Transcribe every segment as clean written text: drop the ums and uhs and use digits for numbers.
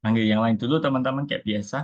Panggil yang lain dulu teman-teman kayak biasa.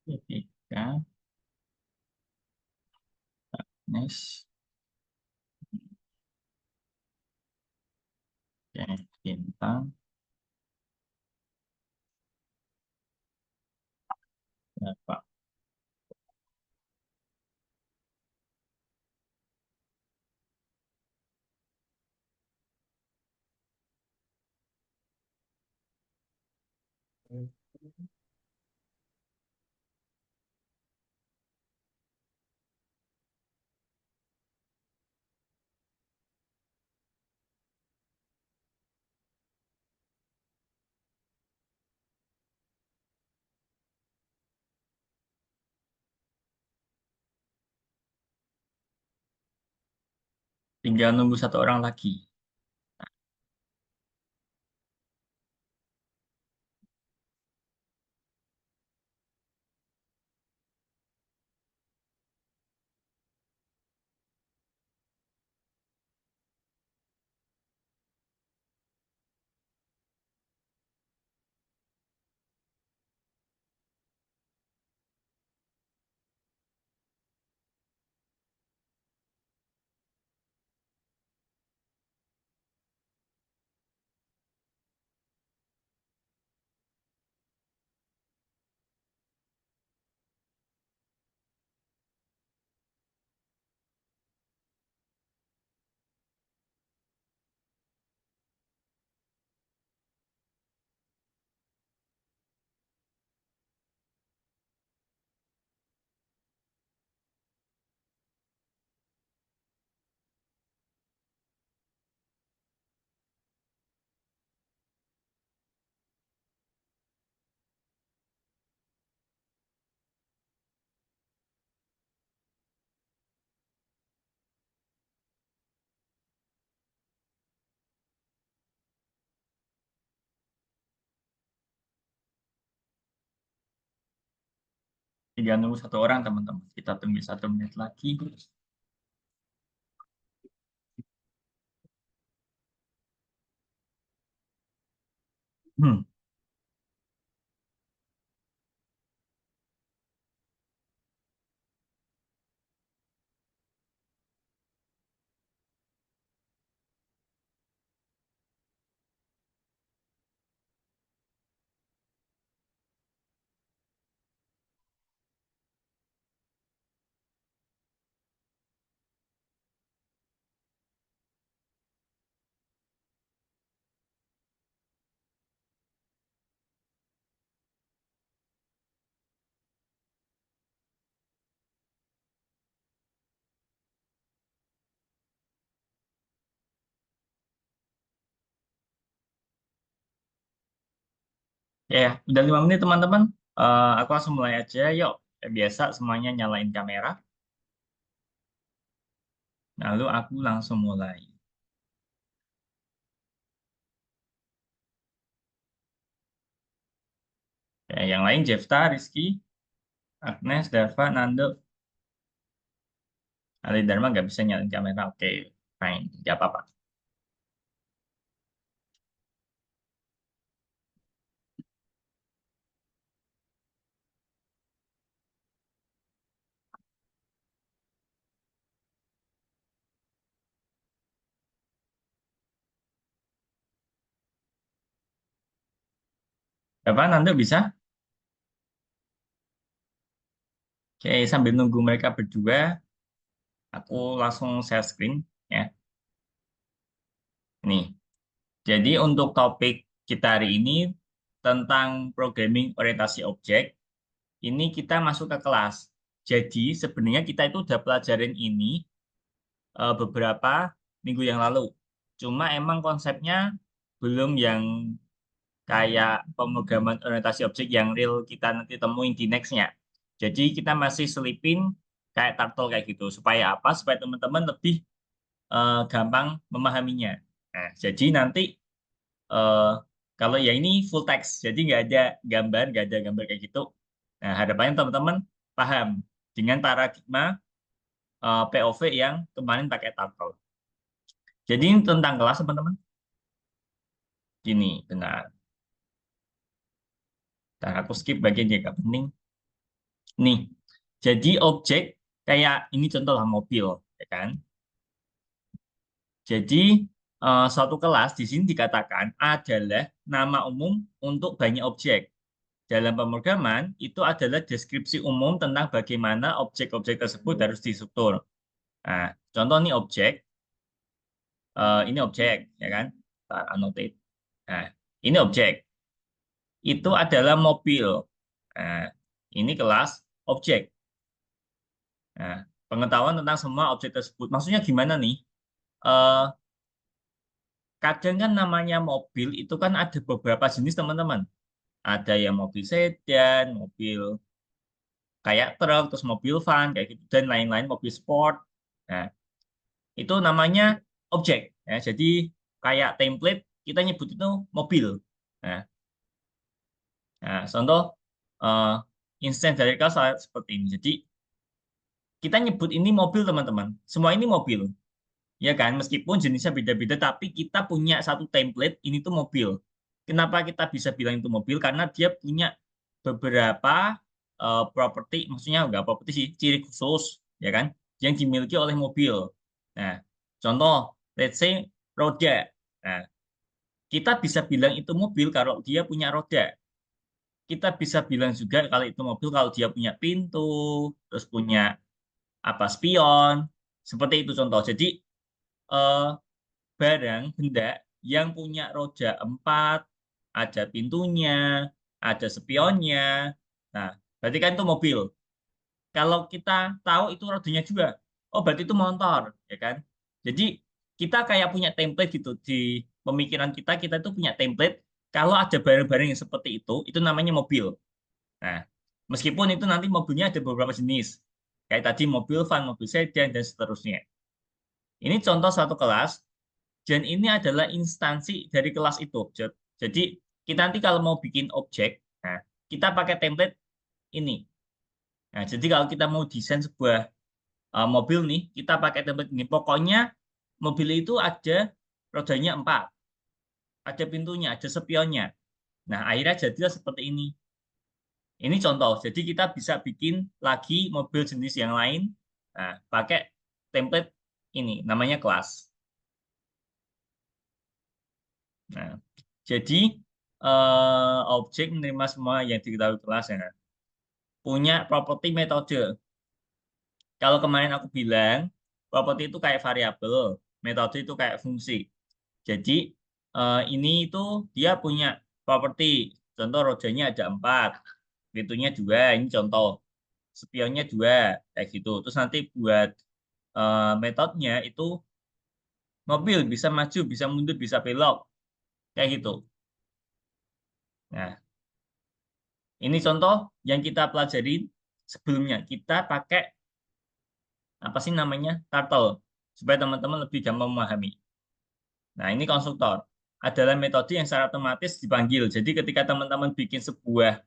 Tiga, next, oke, bintang, berapa? Tinggal nunggu satu orang lagi. Tinggal nunggu satu orang, teman-teman. Kita tunggu 1 menit lagi. Hmm. Ya, udah 5 menit teman-teman. Aku langsung mulai aja. Yuk, kayak biasa semuanya nyalain kamera. Lalu aku langsung mulai. Ya, yang lain Jefta, Rizky, Agnes, Dava, Nando, Ali Dharma nggak bisa nyalain kamera. Oke, fine, nggak apa-apa. Dava, Nando bisa? Oke, sambil nunggu mereka berdua, aku langsung share screen ya. Nih, jadi untuk topik kita hari ini tentang programming orientasi objek, ini kita masuk ke kelas. Jadi sebenarnya kita itu udah pelajarin ini beberapa minggu yang lalu. Cuma emang konsepnya belum yang kayak pemrograman orientasi objek yang real kita nanti temuin di next-nya. Jadi kita masih selipin kayak turtle kayak gitu. Supaya apa? Supaya teman-teman lebih gampang memahaminya. Nah, jadi nanti eh, kalau ya ini full text, jadi nggak ada gambar kayak gitu. Nah, harapannya teman-teman paham dengan paradigma POV yang kemarin pakai turtle. Jadi ini tentang kelas, teman-teman. Gini, benar. Ntar aku skip bagian yang nggak penting. Nih, jadi objek kayak ini contoh lah mobil, ya kan? Jadi suatu kelas di sini dikatakan adalah nama umum untuk banyak objek. Dalam pemrograman, itu adalah deskripsi umum tentang bagaimana objek-objek tersebut harus distruktur. Nah, contoh nih objek, ini objek, ya kan? Kita annotate. Nah, ini objek. Itu adalah mobil. Nah, ini kelas objek. Nah, pengetahuan tentang semua objek tersebut. Maksudnya gimana nih? Eh, Kadang kan namanya mobil itu kan ada beberapa jenis teman-teman. Ada yang mobil sedan, mobil kayak truk, terus mobil van, kayak gitu, dan lain-lain, mobil sport. Nah, itu namanya objek. Ya. Jadi kayak template kita nyebut itu mobil. Nah, contoh eh, instance dari kelas seperti ini. Jadi kita nyebut ini mobil teman-teman. Semua ini mobil. Ya kan, meskipun jenisnya beda-beda, tapi kita punya satu template, ini tuh mobil. Kenapa kita bisa bilang itu mobil? Karena dia punya beberapa properti, maksudnya nggak properti sih, ciri khusus, ya kan, yang dimiliki oleh mobil. Nah, contoh, let's say roda. Nah, kita bisa bilang itu mobil kalau dia punya roda. Kita bisa bilang juga kalau itu mobil kalau dia punya pintu, terus punya apa spion, seperti itu contoh. Jadi eh, barang benda yang punya roda 4, ada pintunya, ada spionnya. Nah, berarti kan itu mobil. Kalau kita tahu itu rodanya juga, oh berarti itu motor, ya kan? Jadi kita kayak punya template gitu di pemikiran kita, kita itu punya template. Kalau ada barang-barang yang seperti itu namanya mobil. Nah, meskipun itu nanti mobilnya ada beberapa jenis, kayak tadi mobil van, mobil sedan, dan seterusnya. Ini contoh satu kelas dan ini adalah instansi dari kelas itu. Jadi kita nanti kalau mau bikin objek, nah, kita pakai template ini. Nah, jadi kalau kita mau desain sebuah mobil nih, kita pakai template ini. Pokoknya mobil itu ada rodanya 4, ada pintunya, ada spionnya. Nah, akhirnya jadilah seperti ini. Ini contoh. Jadi kita bisa bikin lagi mobil jenis yang lain, nah, pakai template ini, namanya kelas. Nah, jadi objek menerima semua yang diketahui kelas ya. Punya properti metode. Kalau kemarin aku bilang, properti itu kayak variabel, metode itu kayak fungsi. Jadi ini itu dia punya properti. Contoh rodanya ada 4, pintunya 2, ini contoh. Spionnya 2, kayak gitu. Terus nanti buat metodenya itu mobil bisa maju, bisa mundur, bisa belok, kayak gitu. Nah, Ini contoh yang kita pelajari sebelumnya. Kita pakai apa sih namanya turtle supaya teman-teman lebih gampang memahami. Nah, ini konstruktor adalah metode yang secara otomatis dipanggil. Jadi ketika teman-teman bikin sebuah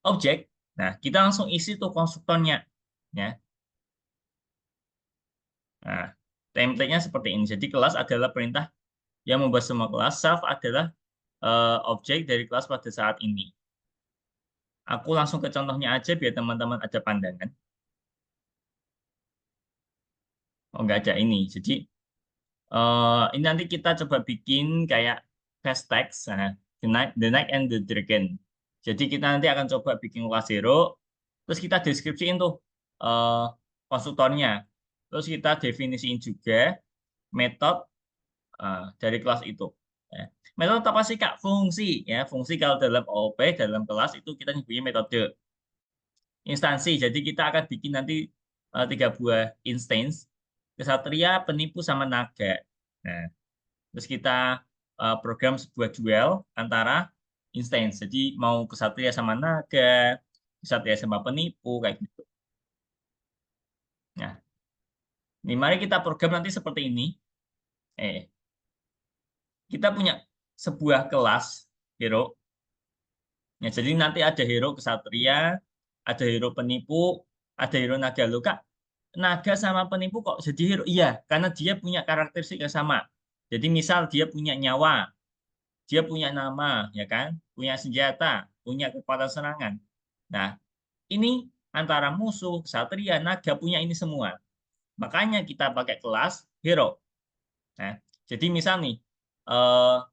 objek, nah kita langsung isi tuh konstruktornya. Ya. Nah, template-nya seperti ini. Jadi kelas adalah perintah yang membuat semua kelas. Self adalah objek dari kelas pada saat ini. Aku langsung ke contohnya aja biar teman-teman ada pandangan. Oh, nggak ada ini. Jadi ini nanti kita coba bikin kayak fast text, nah, the Knight and the Dragon. Jadi kita nanti akan coba bikin kelas hero, terus kita deskripsiin tuh eh, konstruktornya. Terus kita definisiin juga metode dari kelas itu. Ya. Metode apa sih Kak? Fungsi. Ya, fungsi kalau dalam OOP, dalam kelas itu kita nyebutnya metode. Instansi. Jadi kita akan bikin nanti 3 buah instance, kesatria, penipu, sama naga. Nah, terus kita program sebuah duel antara instance. Jadi mau kesatria sama naga, kesatria sama penipu, kayak gitu. Nah, ini mari kita program nanti seperti ini. Eh, kita punya sebuah kelas hero. Ya, jadi nanti ada hero kesatria, ada hero penipu, ada hero naga. Loh, Kak, naga sama penipu kok jadi hero? Iya, karena dia punya karakteristik yang sama. Jadi misal dia punya nyawa, dia punya nama, ya kan? Punya senjata, punya kekuatan serangan. Nah, ini antara musuh, kesatria, naga punya ini semua. Makanya kita pakai kelas hero. Nah, jadi misal nih,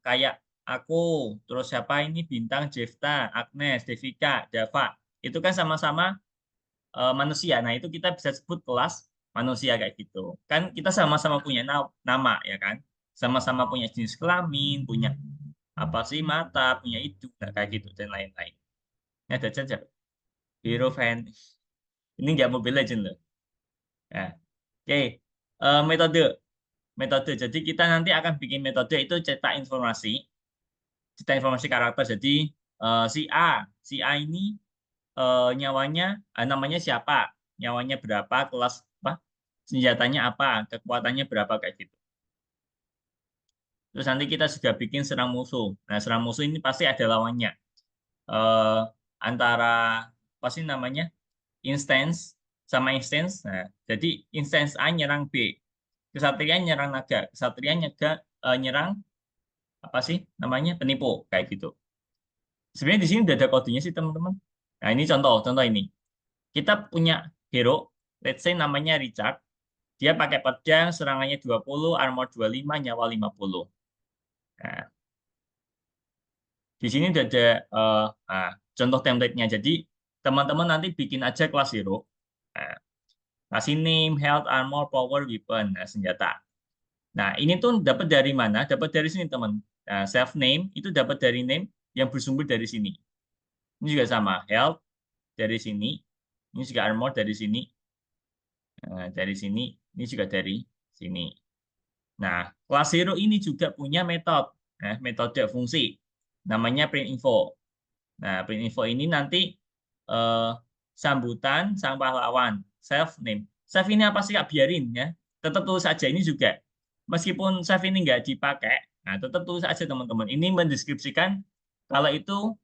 kayak aku, terus siapa ini Bintang, Jefta, Agnes, Devika, Dava, itu kan sama-sama manusia. Nah, itu kita bisa sebut kelas manusia kayak gitu. Kan kita sama-sama punya nama, ya kan? Sama-sama punya jenis kelamin, punya apa sih mata, punya itu, nah, kayak gitu dan lain-lain. Ini ada saja Hero Fan. Ini nggak Mobile Legend loh. Nah, oke. Metode. Metode. Jadi kita nanti akan bikin metode itu cetak informasi karakter. Jadi si A ini nyawanya, namanya siapa, nyawanya berapa, kelas apa, senjatanya apa, kekuatannya berapa kayak gitu. Terus nanti kita juga bikin serang musuh. Nah, serang musuh ini pasti ada lawannya. eh, Antara apa sih namanya instance sama instance. Nah, jadi instance A nyerang B, kesatria nyerang naga, kesatria nyerang apa sih namanya penipu kayak gitu. Sebenarnya di sini udah ada kodenya sih teman-teman. Nah, ini contoh ini. Kita punya hero, let's say namanya Richard. Dia pakai pedang, serangannya 20, armor 25, nyawa 50. Nah, di sini udah ada contoh template-nya. Jadi teman-teman nanti bikin aja kelas hero. Nah, kasih name, health, armor, power, weapon, nah, senjata. Nah, ini tuh dapat dari mana? Dapat dari sini, teman. Nah, self name itu dapat dari name yang bersumber dari sini. Ini juga sama, health dari sini. Ini juga armor dari sini. Dari sini, ini juga dari sini. Nah, kelas hero ini juga punya metode fungsi. Namanya print info. Nah, print info ini nanti eh, sambutan sang pahlawan, self name. Self ini apa sih Kak? Biarin ya. Tetap tulis saja ini juga. Meskipun self ini nggak dipakai, nah tetap tulis aja teman-teman. Ini mendeskripsikan kalau itu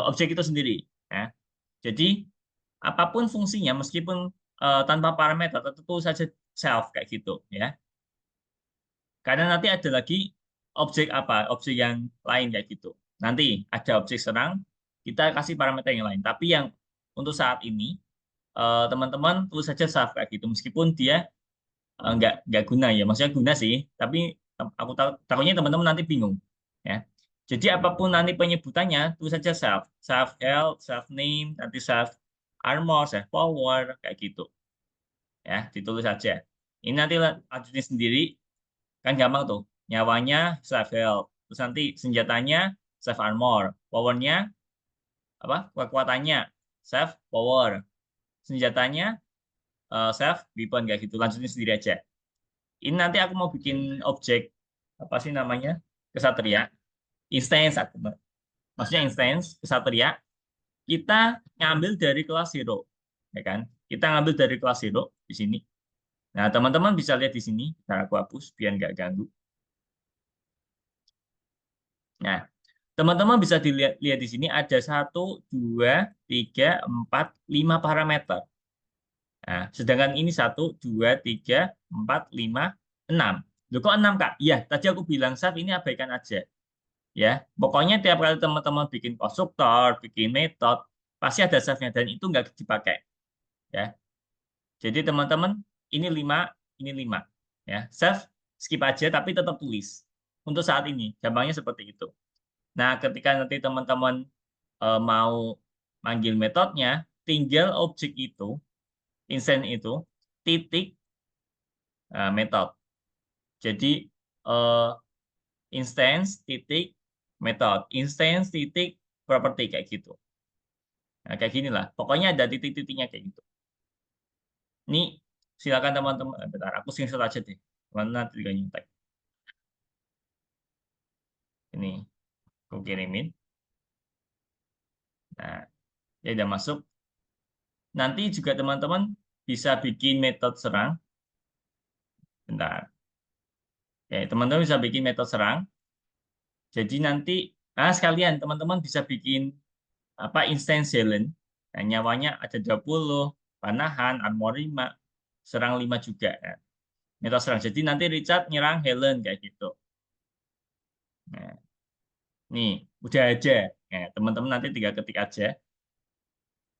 objek itu sendiri. Ya. Jadi apapun fungsinya, meskipun tanpa parameter, tetap tulis saja self kayak gitu ya. Karena nanti ada lagi objek apa, objek yang lain kayak gitu. Nanti ada objek serang, kita kasih parameter yang lain. Tapi yang untuk saat ini teman-teman tulis saja self kayak gitu, meskipun dia nggak guna ya. Maksudnya guna sih, tapi aku takutnya teman-teman nanti bingung. Ya. Jadi apapun nanti penyebutannya, tulis saja self, self health, self name, nanti self armor, self power kayak gitu. Ya, ditulis saja. Ini nanti lanjutin sendiri. Kan gampang tuh. Nyawanya self health. Terus nanti senjatanya self armor. Powernya apa? Kekuatannya self power. Senjatanya self weapon kayak gitu. Lanjutin sendiri aja. Ini nanti aku mau bikin objek apa sih namanya? Kesatria. Instance aku. Maksudnya instance kesatria. kita ngambil dari kelas zero, ya kan? Kita ngambil dari kelas zero di sini. Nah, teman-teman bisa lihat di sini. Nah, aku hapus biar nggak ganggu. Nah, teman-teman bisa dilihat lihat di sini ada satu, dua, tiga, empat, lima parameter. Nah, sedangkan ini satu, dua, tiga, empat, lima, enam. Loh, kok enam, Kak? Iya, tadi aku bilang saat ini abaikan aja. Ya, pokoknya tiap kali teman-teman bikin konstruktor, bikin metode, pasti ada self-nya dan itu nggak dipakai. Ya, jadi teman-teman ini lima, ini lima. Ya, self skip aja tapi tetap tulis. Untuk saat ini, gampangnya seperti itu. Nah, ketika nanti teman-teman mau manggil metodenya, tinggal objek itu, instance itu, titik metode. Jadi eh, instance titik metode, instance titik property kayak gitu. Nah, kayak gini lah. Pokoknya ada titik-titiknya kayak gitu. Ini silakan teman-teman. Bentar, aku screenshot aja deh. Teman nanti juga nyontek. Ini aku kirimin. Nah, ya udah masuk. Nanti juga teman-teman bisa bikin metode serang. Bentar. Ya, teman-teman bisa bikin metode serang. Jadi nanti, sekalian teman-teman bisa bikin apa instance Helen. Nah, nyawanya ada 20, panahan, armor 5, serang 5 juga. Nah, metode serang. Jadi nanti Richard nyerang Helen kayak gitu. Nah, nih, udah aja. Nah, teman-teman nanti tinggal ketik aja.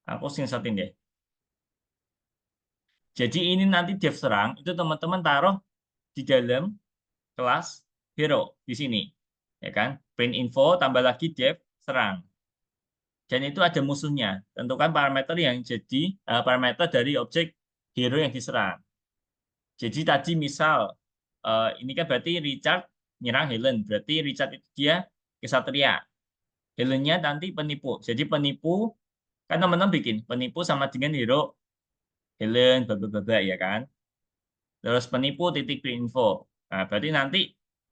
Aku screenshotin deh. Jadi ini nanti dev serang, itu teman-teman taruh di dalam kelas hero di sini. Ya kan? Print info tambah lagi dev serang. Dan itu ada musuhnya. Tentukan parameter yang jadi parameter dari objek hero yang diserang. Jadi tadi misal ini kan berarti Richard nyerang Helen. Berarti Richard itu dia kesatria. Helennya nanti penipu. Jadi penipu kan teman-teman bikin penipu sama dengan hero Helen bla bla bla bla, ya kan. Terus penipu titik info. Nah, berarti nanti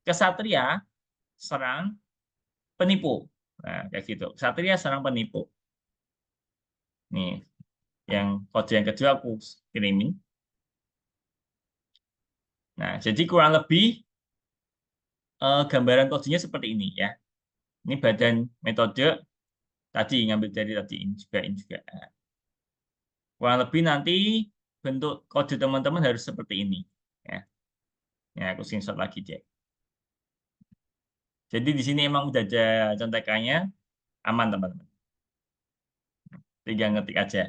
kesatria serang penipu. Nah, kayak gitu. Kesatria serang penipu. Nih, yang kode yang kedua aku kirimin. Nah, jadi kurang lebih gambaran kodenya seperti ini ya. Ini badan metode tadi ngambil dari tadi ini juga. Nah, kurang lebih nanti bentuk kode teman-teman harus seperti ini ya. Ya, aku screenshot lagi cek. Jadi di sini emang udah ada contekannya, aman teman-teman. Tinggal ngetik aja.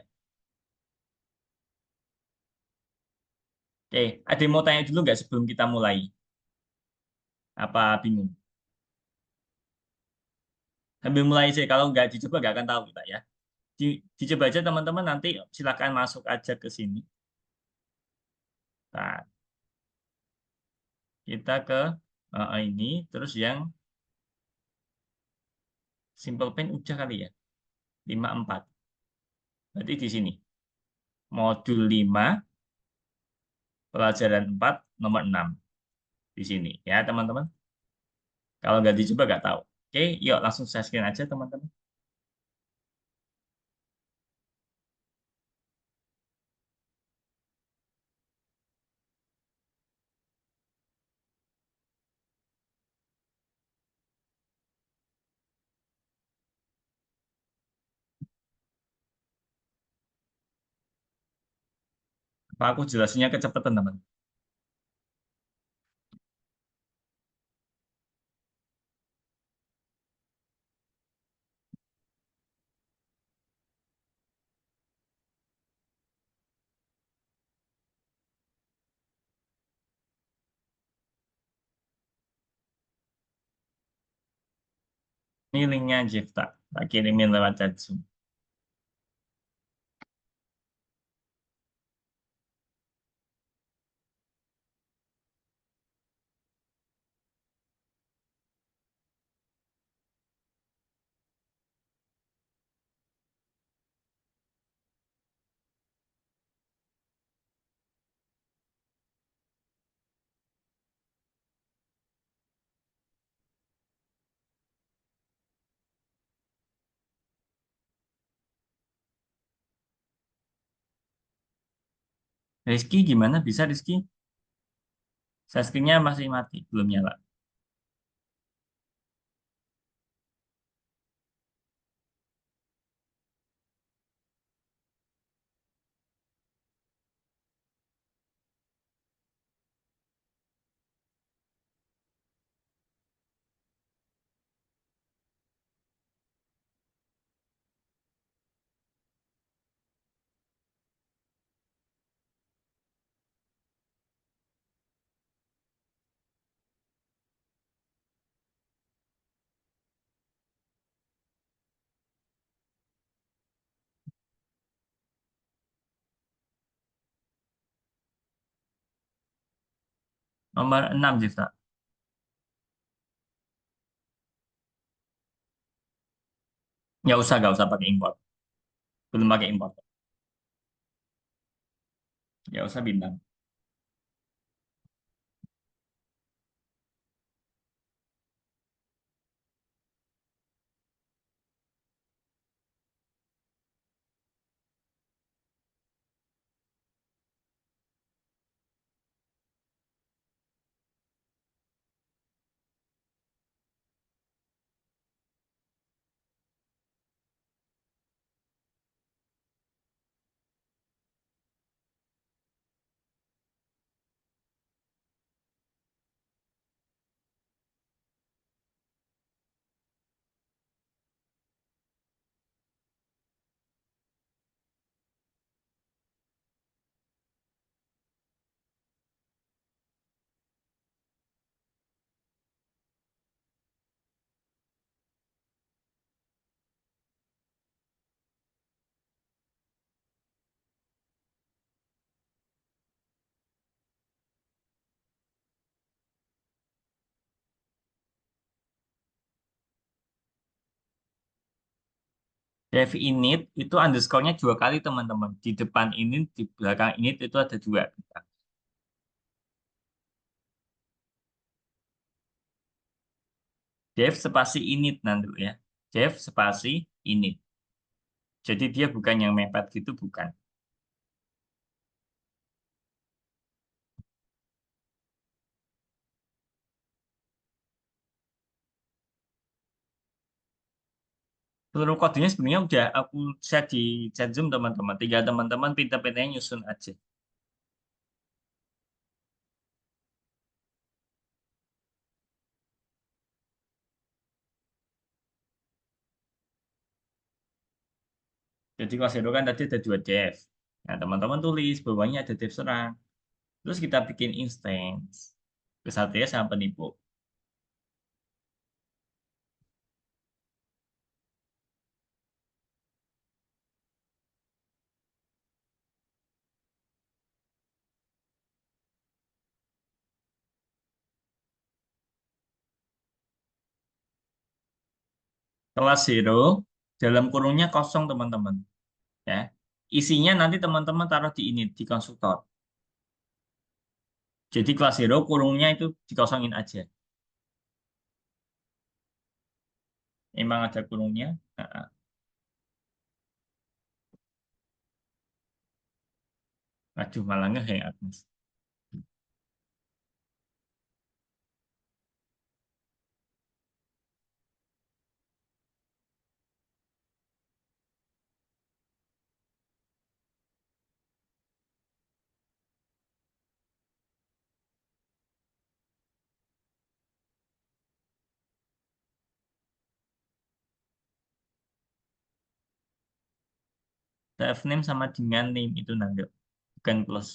Oke, ada yang mau tanya dulu nggak sebelum kita mulai? Apa bingung? Sambil mulai sih, kalau nggak dicoba nggak akan tahu kita ya. Dicoba aja teman-teman, nanti silakan masuk aja ke sini. Nah, kita ke ini, terus yang simple pen udah kali ya, 54. Berarti di sini, modul 5, pelajaran 4, nomor 6. Di sini ya teman-teman. Kalau nggak dicoba nggak tahu. Oke, yuk langsung saya screen aja teman-teman. Apa aku jelasinnya kecepatan teman? Ini linknya Jifta. Tak kirimin lewat chat Zoom. Rizky gimana bisa Rizky? Share masih mati, belum nyala. Nomor 6 Cipta. Nggak usah pakai import. Belum pakai import. Nggak usah bintang. Dev init itu underscore-nya dua kali teman-teman. Di depan init, di belakang init itu ada dua. Dev spasi init nanti ya. Dev spasi init. Jadi dia bukan yang mepet gitu, bukan. Seluruh kodenya sebenarnya udah aku share di chat Zoom teman-teman. Tinggal teman-teman pinter-pinternya nyusun aja. Jadi kelas hero kan tadi ada dua dev. Nah, teman-teman tulis bawahnya ada dev serang. Terus kita bikin instance. Kesatria sama penipu. Kelas hero dalam kurungnya kosong teman-teman. Ya, isinya nanti teman-teman taruh di ini di konstruktor. Jadi kelas hero kurungnya itu dikosongin aja. Emang ada kurungnya. Nah, aduh malah ngeheng Agnes. Ref name sama dengan name itu nanti bukan plus.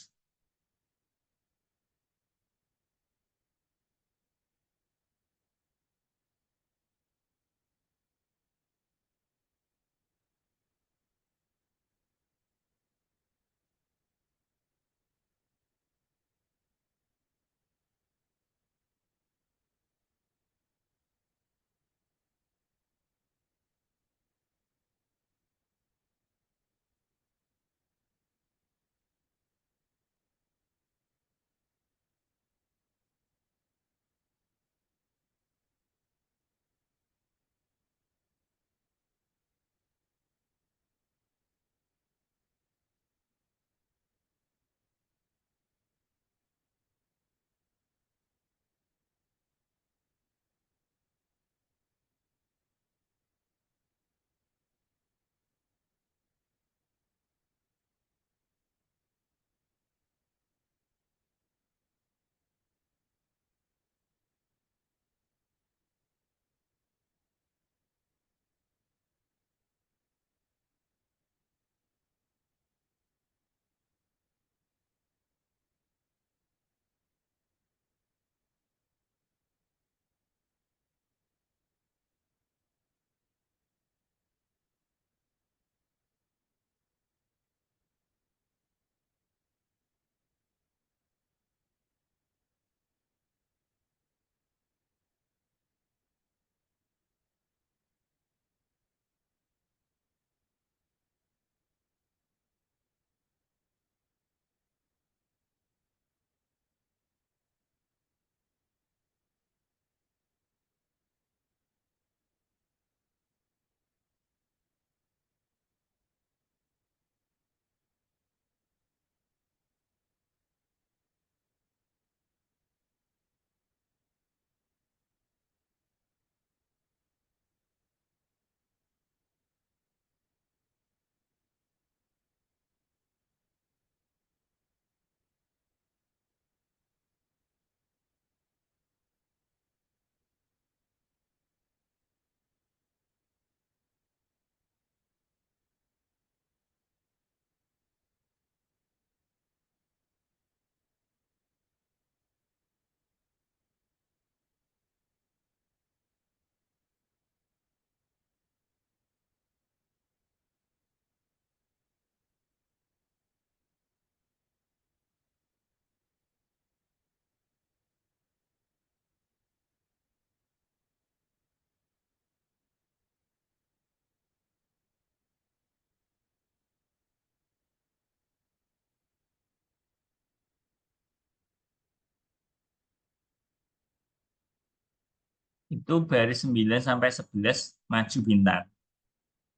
Itu baris 9 sampai 11 maju bintang.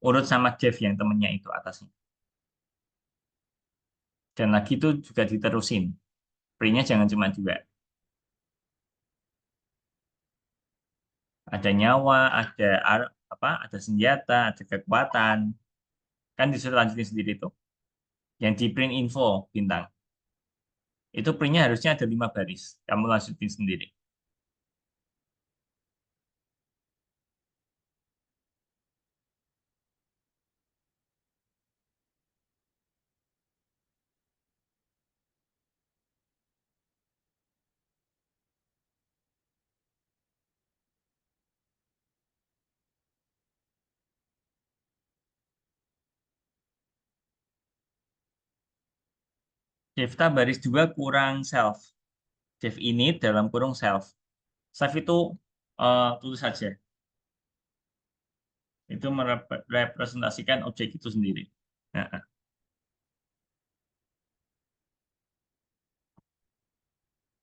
Urut sama Dev yang temennya itu atasnya. Dan lagi itu juga diterusin. Pri-nya jangan cuma dua. Ada nyawa, ada apa? Ada senjata, ada kekuatan. Kan disuruh lanjutin sendiri tuh. Yang di print info bintang. Itu print-nya harusnya ada 5 baris. Kamu lanjutin sendiri. Devta baris 2 kurang self. Dev ini dalam kurung self. Self itu tulis saja. Itu merepresentasikan objek itu sendiri. Nah,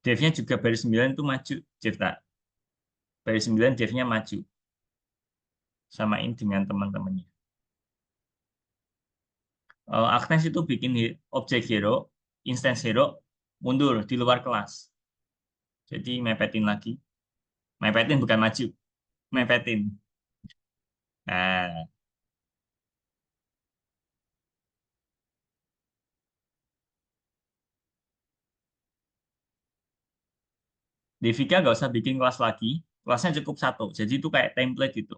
Dev-nya juga baris 9 itu maju. Devta. Baris 9 Dev-nya maju. Samain dengan teman-temannya. Agnes itu bikin objek hero, instance hero, mundur di luar kelas. Jadi mepetin lagi. Mepetin bukan maju. Mepetin. Nah, Devika nggak usah bikin kelas lagi. Kelasnya cukup satu. Jadi itu kayak template gitu.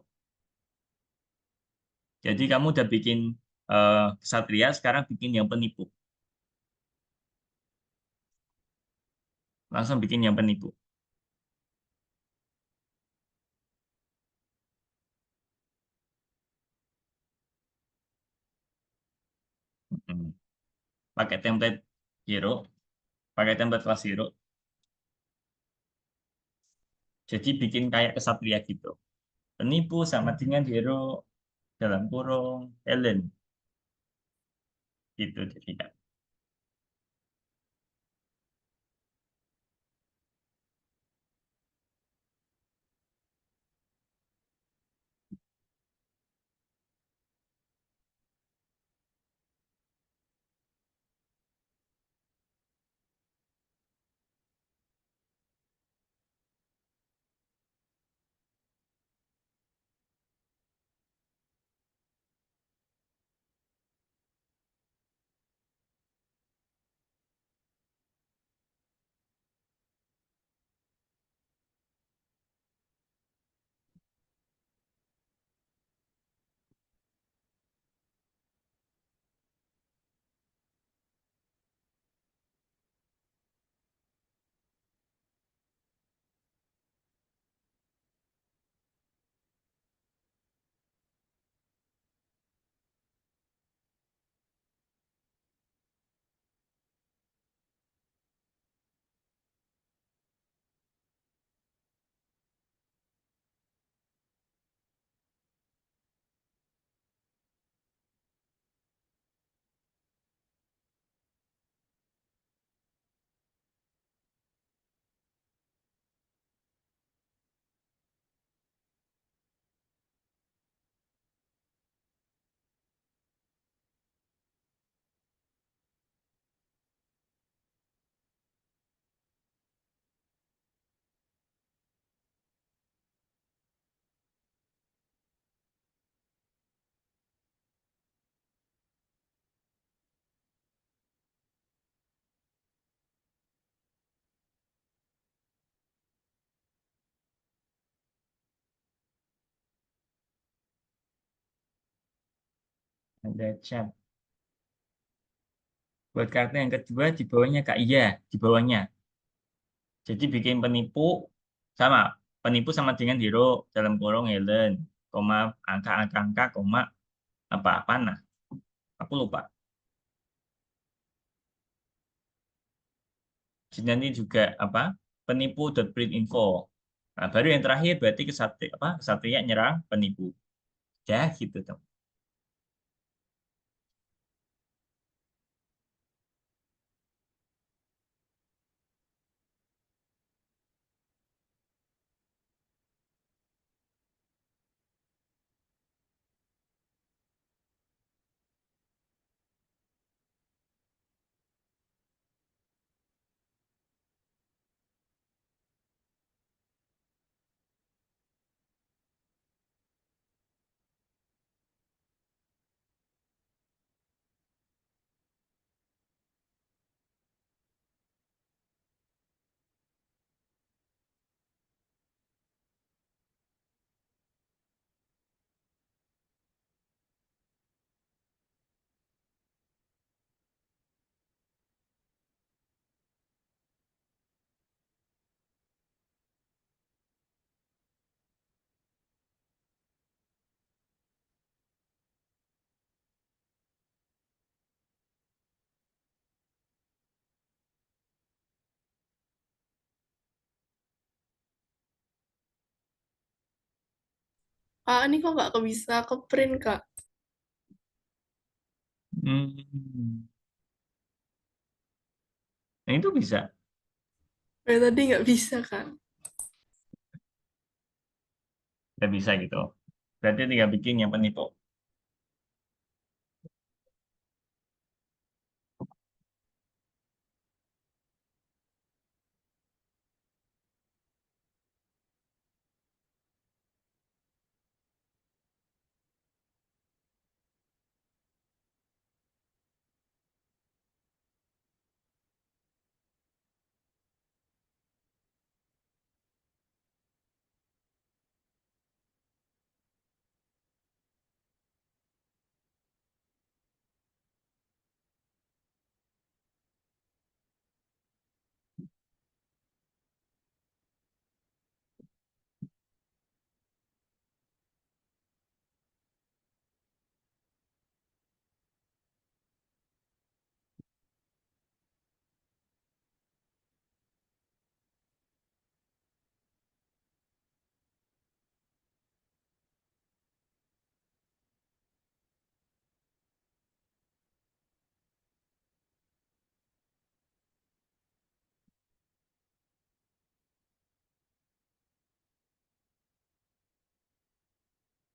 Jadi kamu udah bikin kesatria, sekarang bikin yang penipu. Langsung bikin yang penipu. Hmm. Pakai template hero, pakai template kelas hero. Jadi bikin kayak kesatria gitu. Penipu sama dengan hero dalam kurung Ellen gitu. Jadi kan ada chat. Buat kartu yang kedua di bawahnya Kak Iya, di bawahnya. Jadi bikin penipu sama penipu sama dengan hero dalam kurung Helen, koma angka, koma apa nah. Aku lupa. Jadi nanti juga apa? Penipu.print info. Nah, baru yang terakhir berarti kesatria nyerang penipu. Ya gitu tuh. Ini kok nggak bisa ke print, Kak? Hmm. Nah, itu bisa. Tadi nggak bisa, Kak. Nggak bisa gitu. Berarti tinggal bikin yang penipu.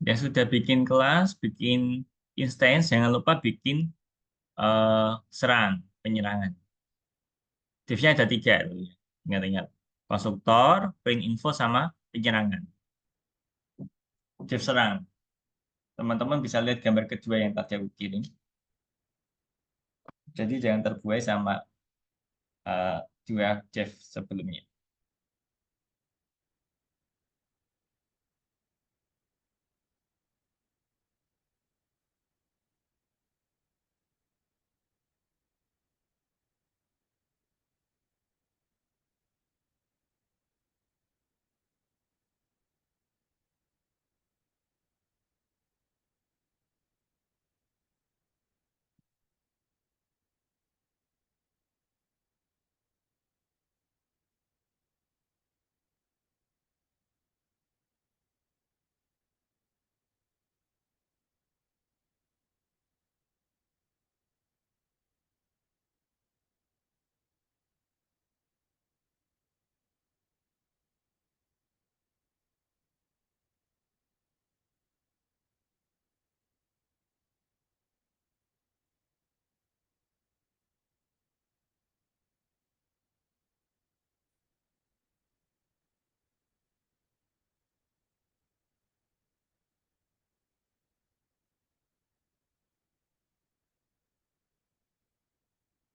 Yang sudah bikin kelas, bikin instance, jangan lupa bikin eh, serang, penyerangan. Divnya ada tiga. Tuh, ya. Ingat-ingat. Konstruktor, print info, sama penyerangan. Div serang. Teman-teman bisa lihat gambar kedua yang tadi aku kirim. Jadi jangan terbuai sama dua div sebelumnya.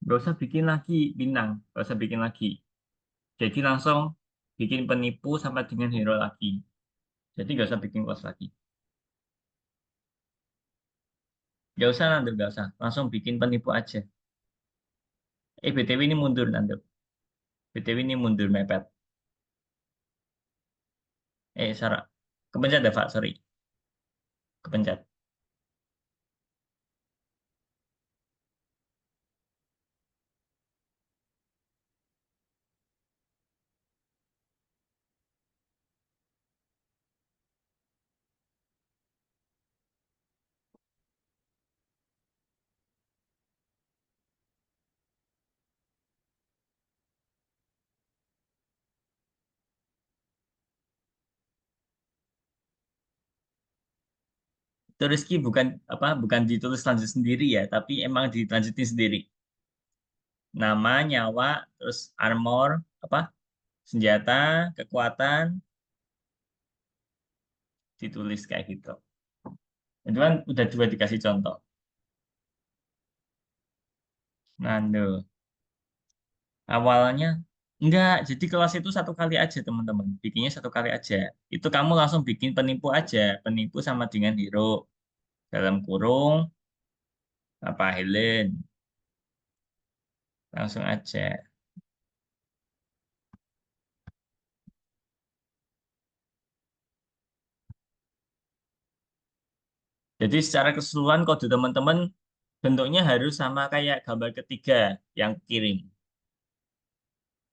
Gak usah bikin lagi bintang, gak usah bikin lagi. Jadi langsung bikin penipu sama dengan hero lagi. Jadi gak usah bikin kelas lagi. Gak usah nanti, gak usah. Langsung bikin penipu aja. BTW ini mundur nanti. BTW ini mundur mepet. Sarah. Kepencet deh, Pak. Sorry. Kepencet. Itu Rizky bukan apa bukan ditulis lanjut sendiri ya, tapi emang dilanjutin sendiri. Nama, nyawa, terus armor, apa senjata, kekuatan, ditulis kayak gitu. Itu kan udah dua dikasih contoh. Nah, awalnya enggak, jadi kelas itu satu kali aja teman-teman. Bikinnya satu kali aja. Itu kamu langsung bikin penipu aja. Penipu sama dengan hero. Dalam kurung, apa Helen. Langsung aja. Jadi secara keseluruhan kode teman-teman bentuknya harus sama kayak gambar ketiga yang kirim.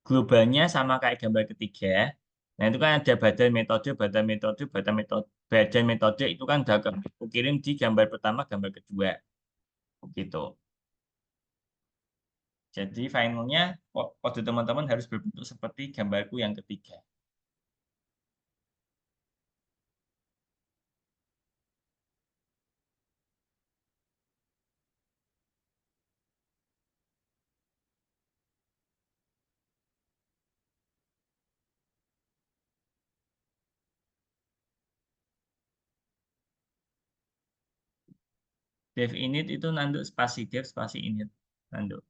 Globalnya sama kayak gambar ketiga. Nah itu kan ada badan metode, badan metode, badan metode. badan metode itu kan udah aku kirim di gambar pertama, gambar kedua, gitu. Jadi finalnya kode teman-teman harus berbentuk seperti gambarku yang ketiga. Dev init itu nanduk spasi dev spasi init nanduk.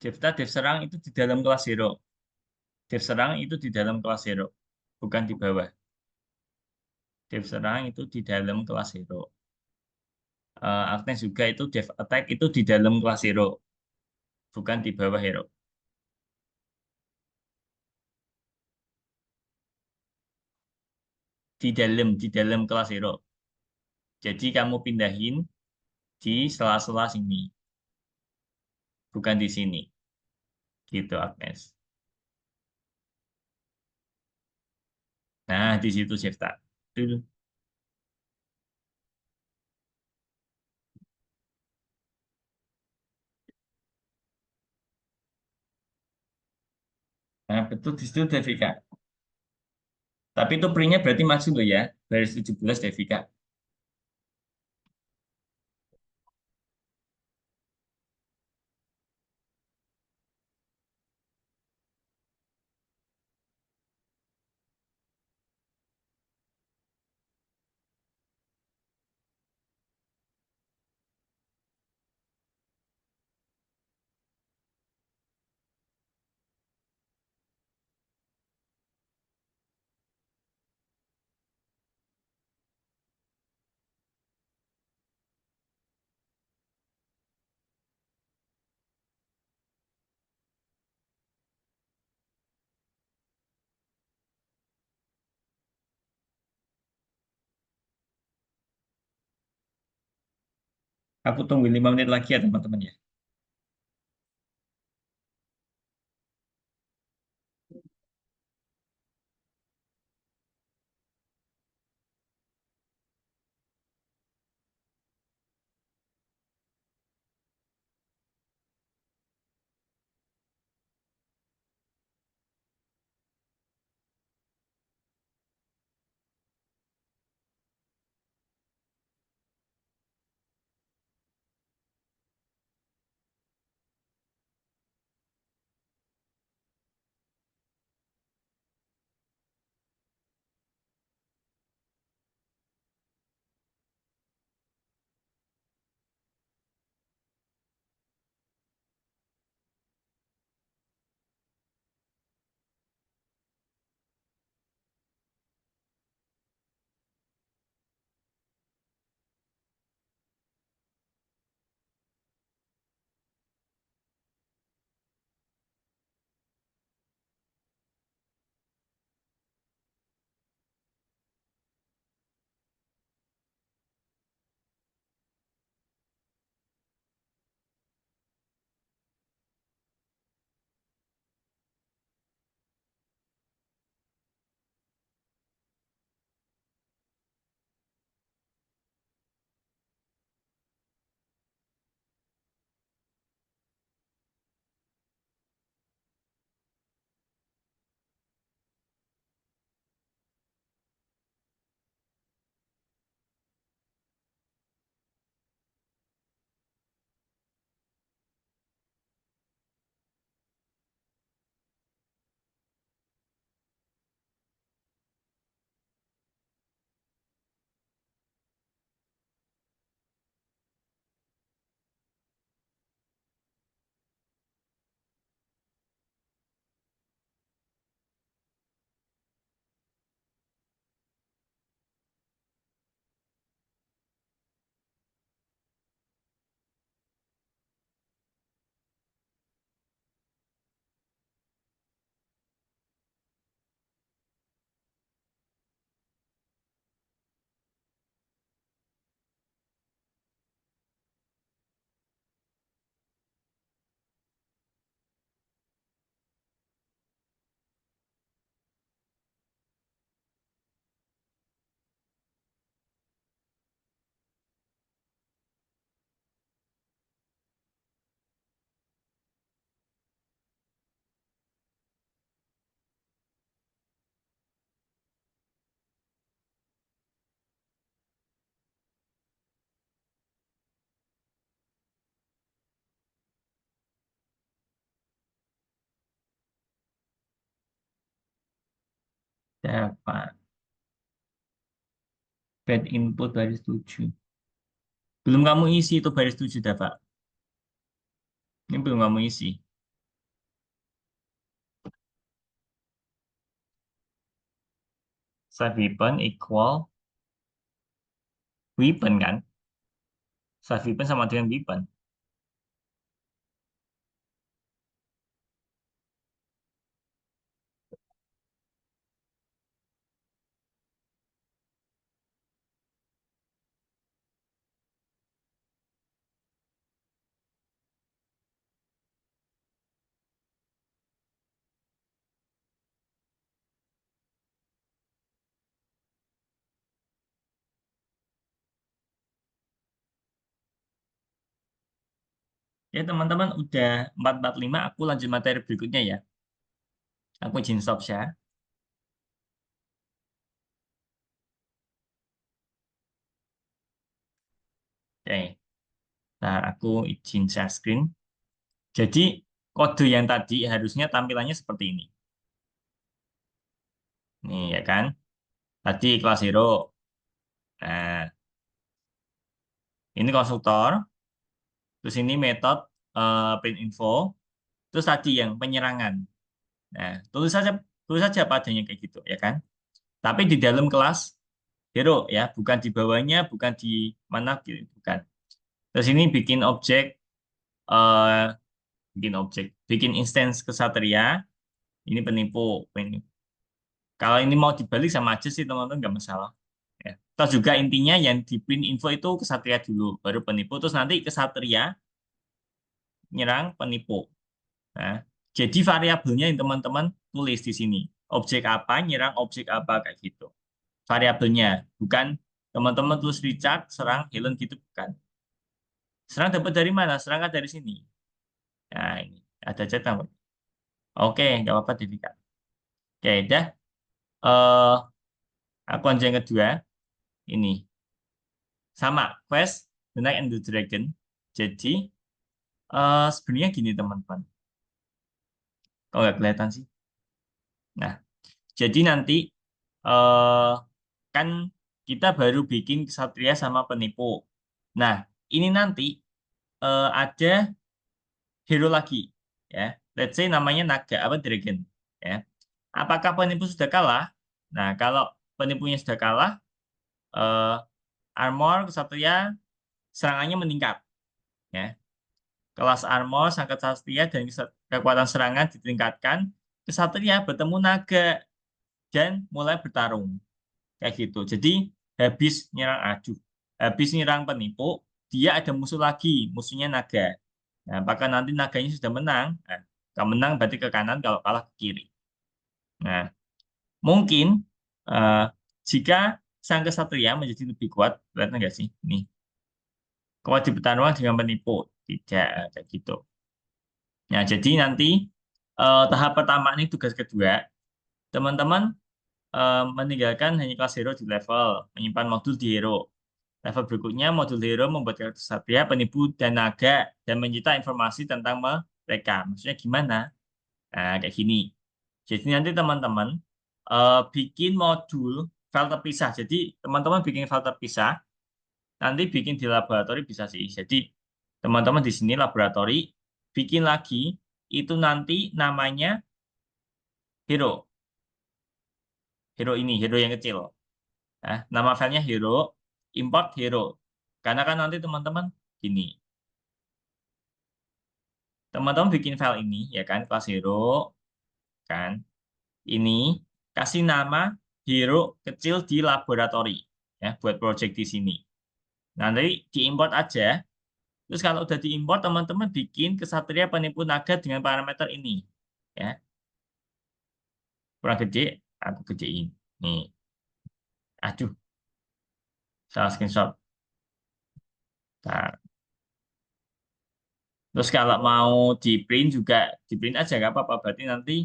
Dev serang itu di dalam kelas zero. Dev serang itu di dalam kelas zero, bukan di bawah. Dev serang itu di dalam kelas zero. Agnes juga itu dev attack itu di dalam kelas hero, bukan di bawah hero. Di dalam kelas hero. Jadi kamu pindahin di sela-sela sini, bukan di sini. Gitu, Agnes. Nah, di situ Shifta. Dulu. Nah, betul di situ Devika. Tapi itu printnya berarti masuk loh ya. Baris 17 Devika. Aku tunggu 5 menit lagi ya teman-teman ya. dapat bad input baris 7. Belum kamu isi itu baris 7 dapat. Ini belum kamu isi. Save weapon equal weapon kan? Save weapon sama dengan weapon. Ya teman-teman udah 4:45, aku lanjut materi berikutnya ya. Aku izin stop share. Oke, nah aku izin share screen. Jadi kode yang tadi harusnya tampilannya seperti ini. Nih ya kan, tadi kelas hero. Nah, ini konstruktor, terus ini metode print info, terus tadi yang penyerangan. Nah, tulis saja padanya kayak gitu ya kan. Tapi di dalam kelas hero ya, bukan di bawahnya, bukan di mana gitu, bukan. Terus ini eh, bikin instance kesatria. Ini penipu. Kalau ini mau dibalik sama aja sih teman-teman nggak masalah. Ya. Terus juga intinya yang di print info itu kesatria dulu, baru penipu, terus nanti kesatria nyerang penipu. Nah, jadi variabelnya yang teman-teman tulis di sini. Objek apa, nyerang objek apa, kayak gitu. Variabelnya, bukan teman-teman tulis Richard, serang Helen gitu, bukan. Serang dapat dari mana? Serang kan dari sini. Nah, ini ada catatan. Oke, nggak apa-apa, Devika. Oke, dah. Eh, aku lanjut yang kedua. Ini. Sama, Quest, The Knight and the Dragon. Jadi, sebenarnya gini, teman-teman. Kalau nggak kelihatan sih. Nah, jadi nanti eh kan kita baru bikin kesatria sama penipu. Nah, ini nanti ada hero lagi, ya. Let's say namanya naga apa dragon, ya. Apakah penipu sudah kalah? Nah, kalau penipunya sudah kalah, eh, armor kesatria serangannya meningkat, ya. Kelas armor sang kesatria dan kekuatan serangan ditingkatkan. Kesatria bertemu naga dan mulai bertarung. Kayak gitu. Jadi habis nyerang penipu, dia ada musuh lagi, musuhnya naga. Nah, apakah nanti naganya sudah menang? Nah, kalau menang berarti ke kanan, kalau kalah ke kiri. Nah, mungkin eh, jika sang kesatria menjadi lebih kuat, kelihatan nggak sih? Nih, kuat di pertarungan dengan penipu. Tidak, kayak gitu. Nah, jadi nanti tahap pertama ini tugas kedua, teman-teman meninggalkan hanya kelas hero di level, menyimpan modul di hero. Level berikutnya, modul hero membuat karakter satria, penipu, dan naga, dan menyita informasi tentang mereka. Maksudnya gimana? Nah, kayak gini. Jadi nanti teman-teman bikin modul file terpisah. Jadi teman-teman bikin file terpisah, nanti bikin di laboratori bisa sih. Jadi teman-teman di sini laboratori, bikin lagi, itu nanti namanya hero. Hero yang kecil. Nah, nama filenya hero, import hero. Karena kan nanti teman-teman gini, teman-teman bikin file ini ya kan, kelas hero kan. Ini kasih nama hero kecil di laboratori ya buat project di sini. Nanti diimport aja. Terus kalau udah diimport, teman-teman bikin kesatria penipu naga dengan parameter ini ya. Kurang gede, aku gedein. Nih, aduh, salah screenshot. Nah, terus kalau mau di print juga di print aja nggak apa-apa. Berarti nanti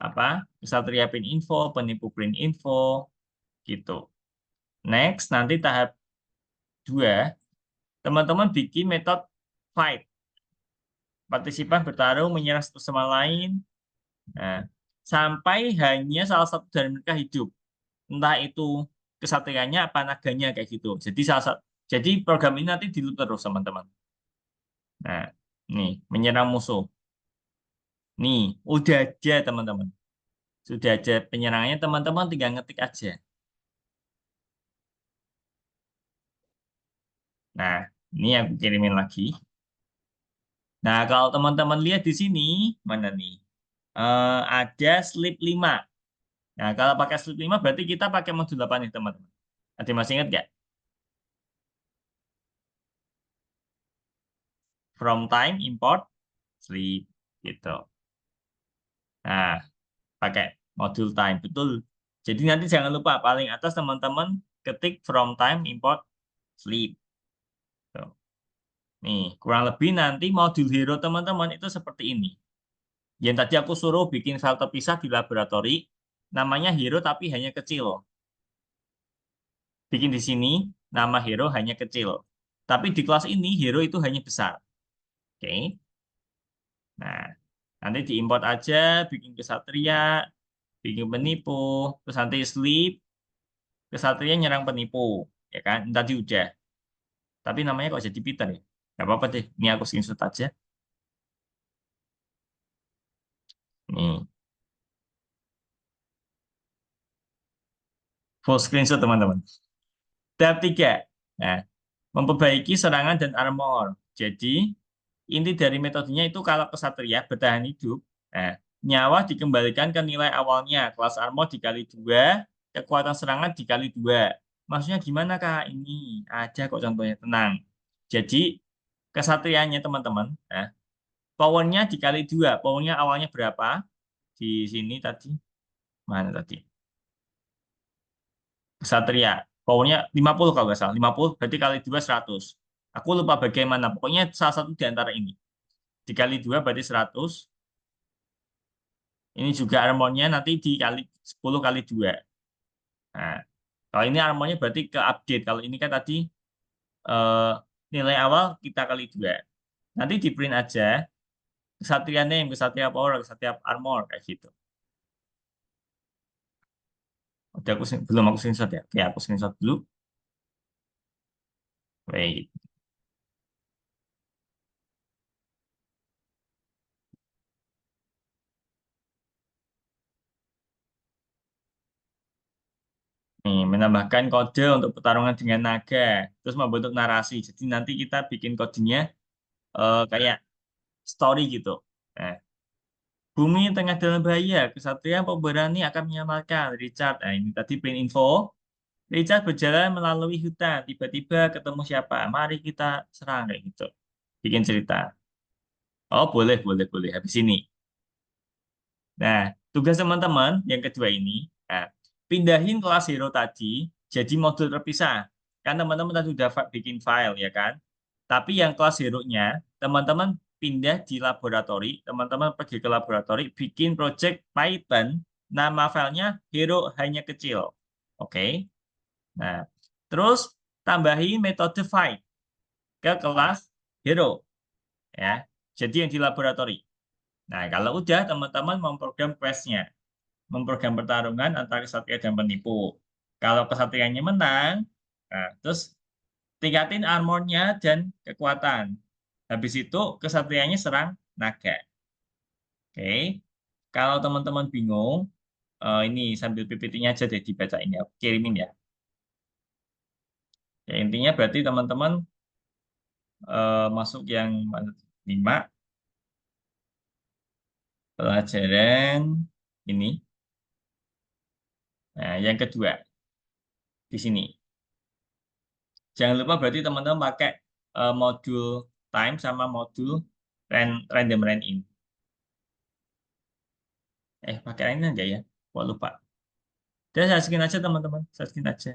apa kesatria print info, penipu print info gitu. Next, nanti tahap 2 teman-teman bikin metode fight. Partisipan bertarung menyerang satu sama lain. Nah, sampai hanya salah satu dari mereka hidup. Entah itu kesatrianya apa naganya kayak gitu. Jadi jadi program ini nanti di loop terus teman-teman. Nah, nih menyerang musuh. Nih, udah aja teman-teman. Sudah aja penyerangannya teman-teman tinggal ngetik aja. Nah, ini aku kirimin lagi. Nah, kalau teman-teman lihat di sini, mana nih? Ada slip 5. Nah, kalau pakai slip 5 berarti kita pakai modul 8 nih, teman-teman. Ada masih ingat nggak? From time, import, slip. Gitu. Nah, pakai modul time. Betul. Jadi nanti jangan lupa, paling atas teman-teman ketik from time, import, slip. Tuh. Nih, kurang lebih nanti modul hero teman-teman itu seperti ini. Yang tadi aku suruh bikin file terpisah di laboratori, namanya hero tapi hanya kecil. Bikin di sini, nama hero hanya kecil. Tapi di kelas ini, hero itu hanya besar. Oke. Nah, nanti diimport aja, bikin kesatria, bikin penipu, terus nanti sleep, kesatria nyerang penipu. Ya kan? Tadi udah. Tapi namanya kok jadi Peter ya? Gak apa-apa deh. Ini aku screenshot aja. Nih, full screenshot teman-teman. Tahap 3. Nah, memperbaiki serangan dan armor. Jadi, inti dari metodenya itu kalau kesatria bertahan hidup, nah, nyawa dikembalikan ke nilai awalnya. Kelas armor dikali 2, kekuatan serangan dikali 2. Maksudnya gimana, Kak? Ini aja kok contohnya. Tenang. Jadi, kesatrianya teman-teman, nah, powernya dikali 2. Powernya awalnya berapa? Di sini tadi. Mana tadi? Kesatria. Powernya 50 kalau nggak salah. 50 berarti kali 2 100. Aku lupa bagaimana. Pokoknya salah satu di antara ini. Dikali 2 berarti 100. Ini juga armonnya nanti dikali 10 kali 2. Nah, kalau ini armonnya berarti ke update. Kalau ini kan tadi eh, nilai awal kita kali 2. Nanti di print aja kesatria name, kesatria power, kesatria armor kayak gitu. Udah belum aku screenshot ya. Oke, aku screenshot dulu. Wait. Nih, menambahkan kode untuk pertarungan dengan naga, terus membentuk narasi. Jadi nanti kita bikin kodenya kayak story gitu. Nah, bumi tengah dalam bahaya, kesatria pemberani akan menyelamatkan Richard. Nah, ini tadi print info. Richard berjalan melalui hutan, tiba-tiba ketemu siapa? Mari kita serang kayak gitu. Bikin cerita. Oh, boleh, boleh, boleh. Habis ini. Nah, tugas teman-teman yang kedua ini, nah, pindahin kelas hero tadi jadi modul terpisah. Kan teman-teman tadi udah bikin file, ya kan? Tapi yang kelas hero-nya, teman-teman pindah di laboratori, teman-teman pergi ke laboratori, bikin project Python, nama filenya hero hanya kecil. Oke? Nah, terus tambahin metode find ke kelas hero, ya. Jadi yang di laboratori. Nah, kalau udah, teman-teman memprogram quest-nya. Memprogram pertarungan antara kesatria dan penipu. Kalau kesatrianya menang, nah, terus tingkatin armornya dan kekuatan. Habis itu kesatrianya serang naga. Oke. Kalau teman-teman bingung, ini sambil PPT-nya aja deh dibacain ya. Kirimin ya. Ya, intinya berarti teman-teman masuk yang 5 pelajaran ini. Nah, yang kedua di sini. Jangan lupa berarti teman-teman pakai modul time sama modul random rand in. Pakai ini aja ya. Wah, lupa. Dan saya skin aja teman-teman. Saya skin aja.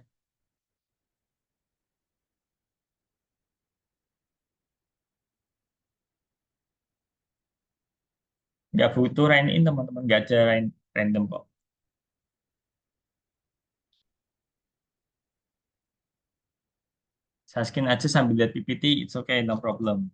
Nggak butuh rand in teman-teman. Nggak ada random kok. Saya skin aja sambil lihat PPT. It's okay, no problem.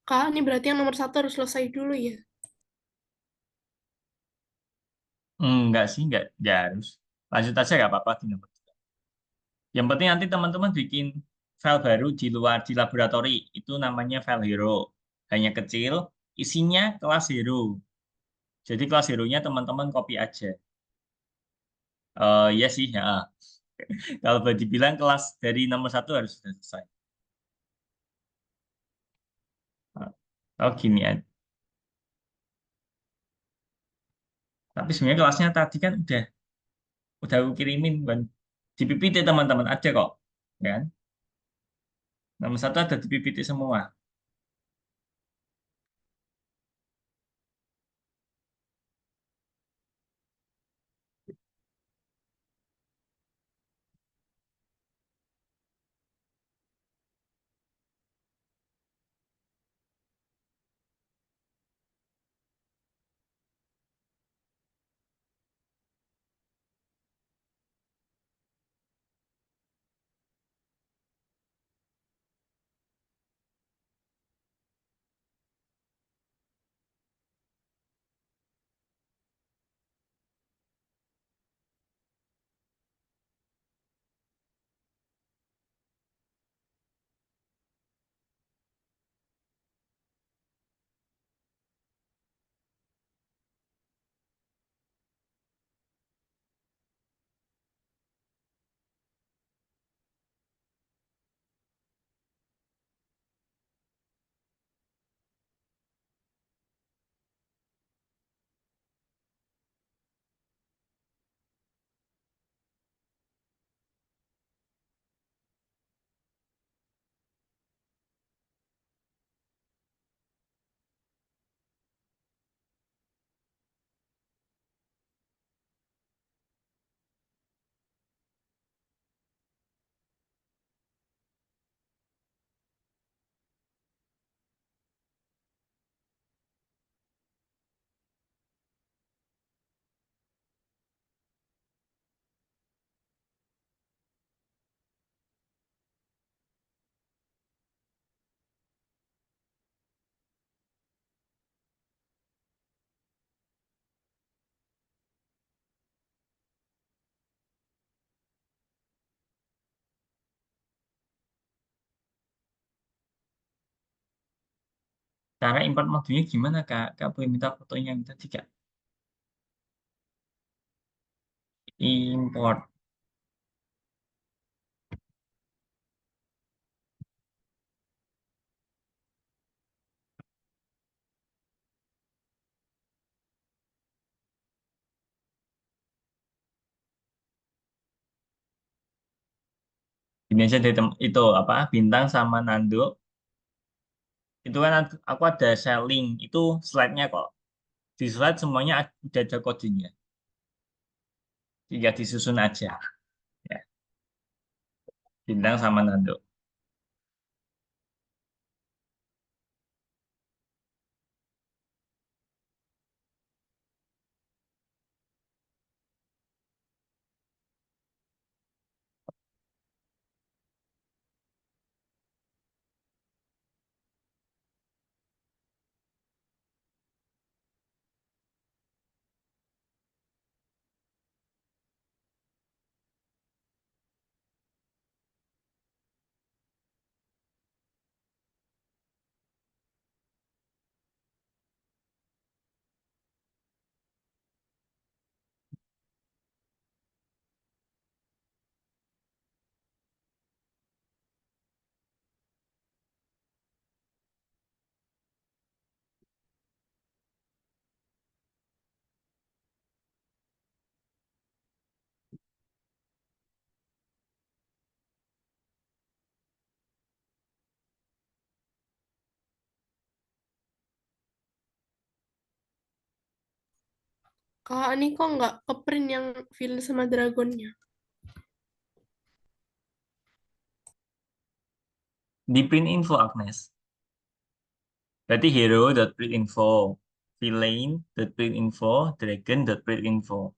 Kak, ini berarti yang nomor satu harus selesai dulu ya. Enggak sih, enggak harus. Lanjut aja nggak apa-apa di nomor 3. Yang penting nanti teman-teman bikin file baru di luar di laboratori. Itu namanya file hero. Hanya kecil, isinya kelas hero. Jadi kelas hero-nya teman-teman copy aja. Iya sih, ya. Kalau boleh dibilang kelas dari nomor satu harus sudah selesai. Oh gini ya. Tapi sebenarnya kelasnya tadi kan udah aku kirimin kan. Di PPT teman-teman ada kok. Kan? Nomor satu ada di PPT semua. Cara import modulnya gimana Kak? Kak boleh minta fotonya yang tadi Kak? Import. Ini aja itu apa bintang sama Nando. Itu kan aku ada sharing. Itu slide-nya kok. Di slide semuanya udah ada kodenya. Tinggal disusun aja. Ya, bintang sama Nando. Kak, ini kok nggak ke-print yang Villain sama Dragonnya? Di print info Agnes. Berarti hero.printinfo, villain.printinfo, dragon.printinfo.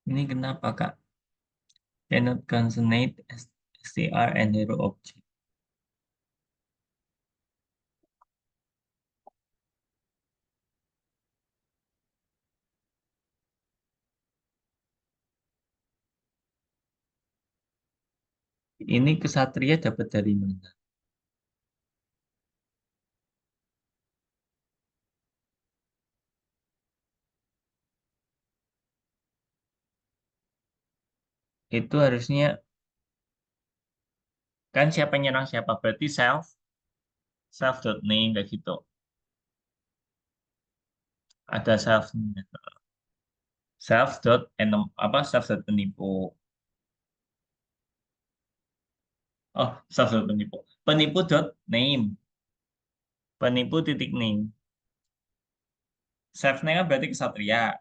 Ini kenapa, Kak? Cannot consonate str and hero object. Ini kesatria dapat dari mana? Itu harusnya kan siapa yang nyerang siapa, berarti self dot name kayak gitu. Ada self dot enem apa self dot penipu. Oh, self dot penipu. Penipu dot name. Penipu titik name. Self name kan berarti kesatria.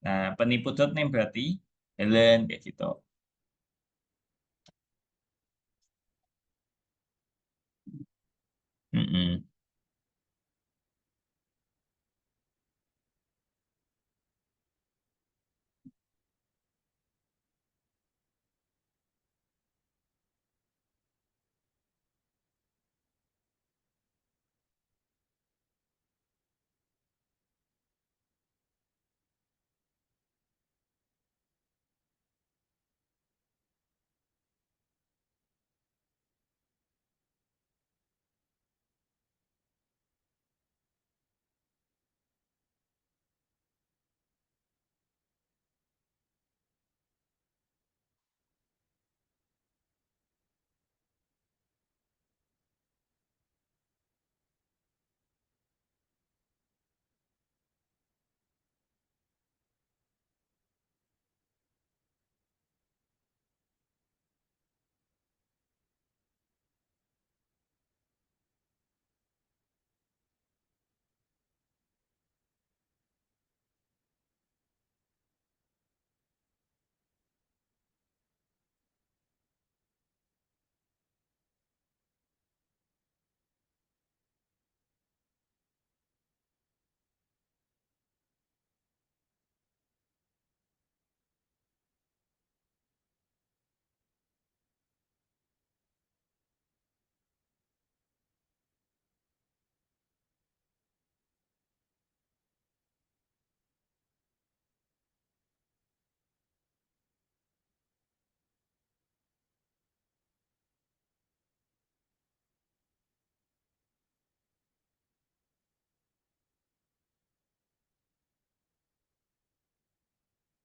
Nah, penipu dot name berarti Helen kayak gitu. Mm-mm.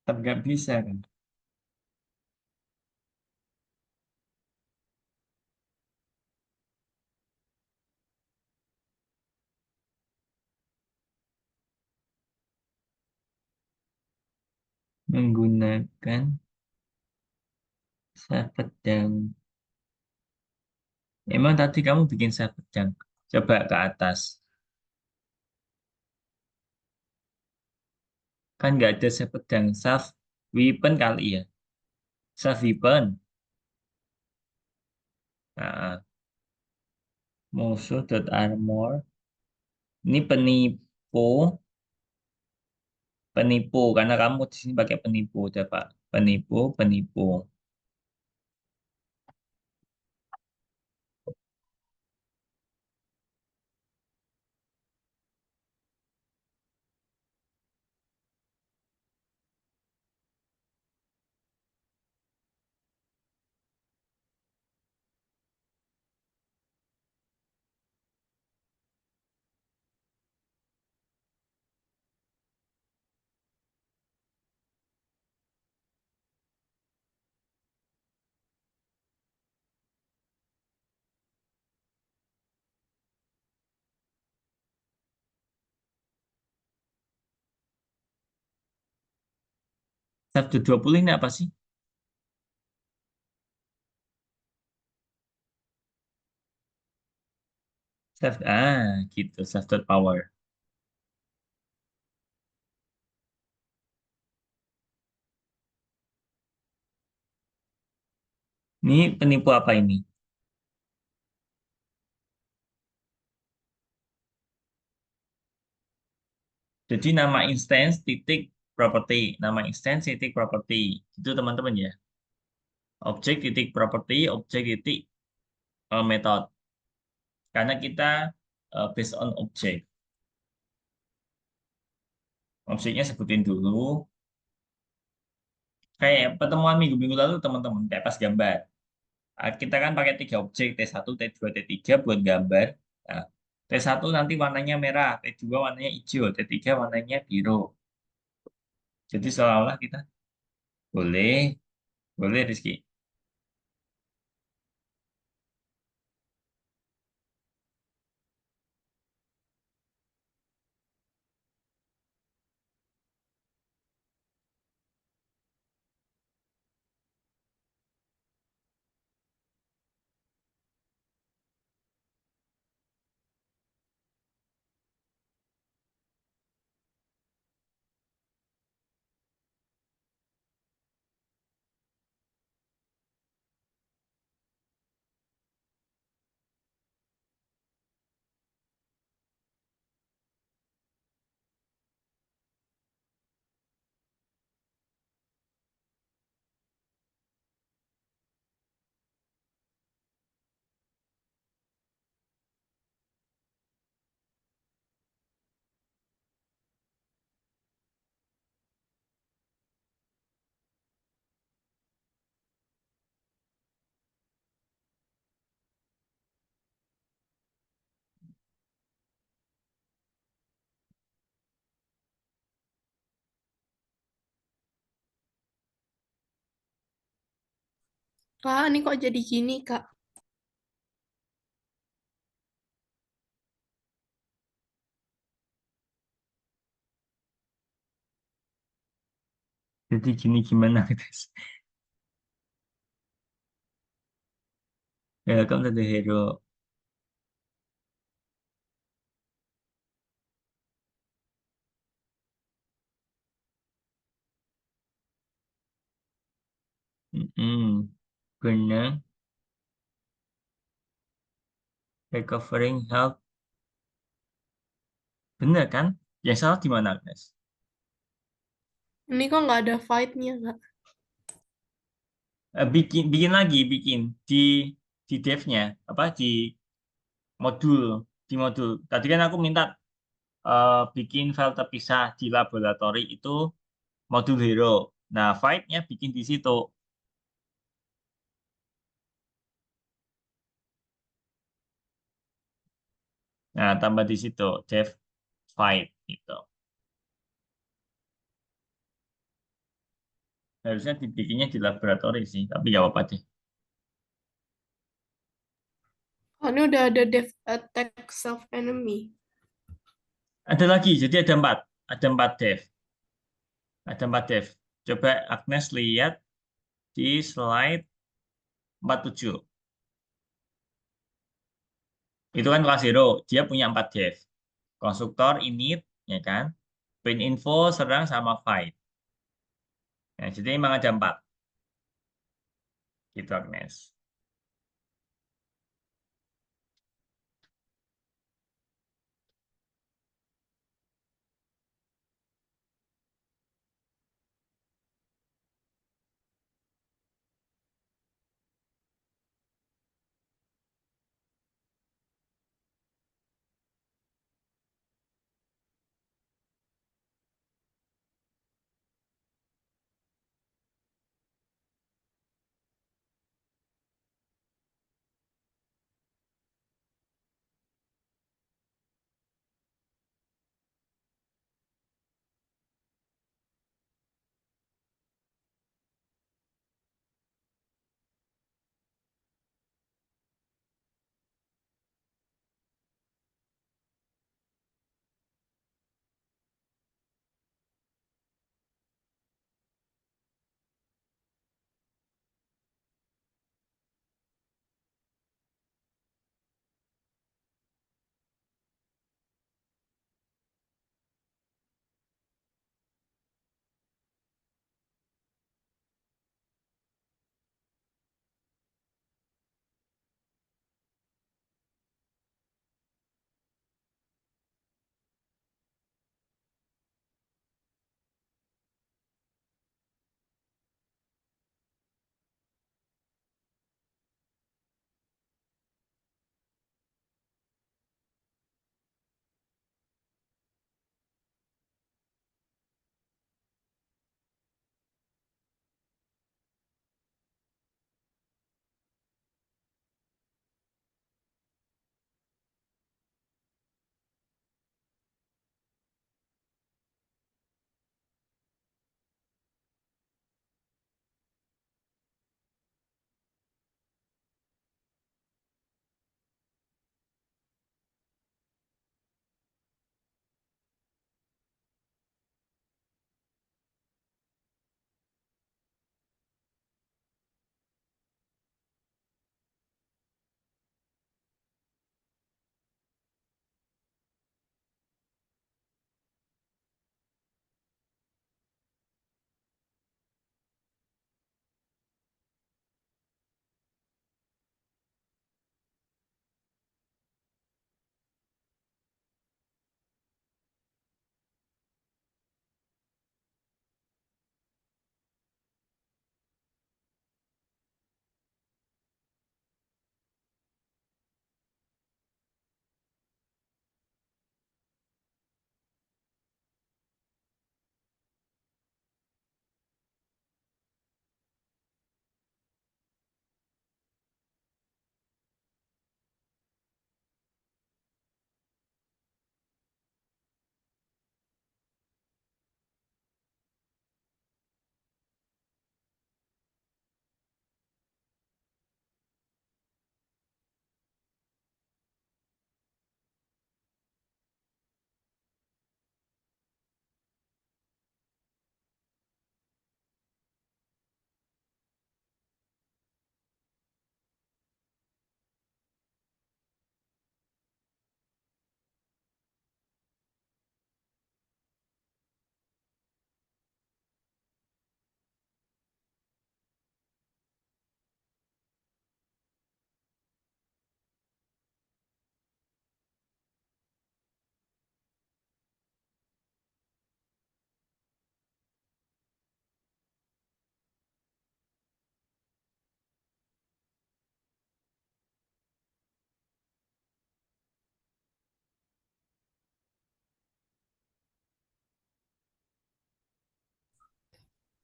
Tapi nggak bisa kan menggunakan sel pedang. Emang tadi kamu bikin sel pedang. Coba ke atas. Kan nggak ada sel pedang. Self weapon kali ya. Self weapon. Nah, musuh dot armor. Ini penipu. Penipu. Karena kamu di sini pakai penipu. Coba. Penipu, penipu. Self dot 20 ini apa sih? Gitu. Self dot power. Ini penipu apa ini? Jadi nama instance titik property. Nama instance titik property. Itu teman-teman ya. Objek titik property, objek titik method. Karena kita based on object. Objeknya sebutin dulu. Kayak pertemuan minggu-minggu lalu teman-teman, kayak pas gambar. Kita kan pakai tiga objek, T1, T2, T3 buat gambar. Nah, T1 nanti warnanya merah, T2 warnanya hijau, T3 warnanya biru. Jadi seolah-olah kita boleh, boleh Rizky. Kak, ini kok jadi gini, Kak? Jadi gini gimana guys? Welcome to the hero. Gonna recovering health. Bener kan? Yang salah di mana guys? Ini kok nggak ada fight-nya, Kak? Bikin bikin lagi, bikin di dev-nya apa modul di modul. Tadi kan aku minta bikin file terpisah di laboratori itu modul hero. Nah, fight-nya bikin di situ. Nah, tambah di situ dev fight gitu. Harusnya dibikinnya di laboratori sih, tapi gak apa-apa deh. Oh, ini udah ada dev attack self enemy. Ada lagi, jadi ada empat dev, ada empat dev. Coba Agnes lihat di slide 47. Itu kan kelas hero, dia punya 4 dev. Konstruktor, init, ya kan? Print info, serang, sama fight. Nah, jadi memang ada 4. Gitu, Agnes.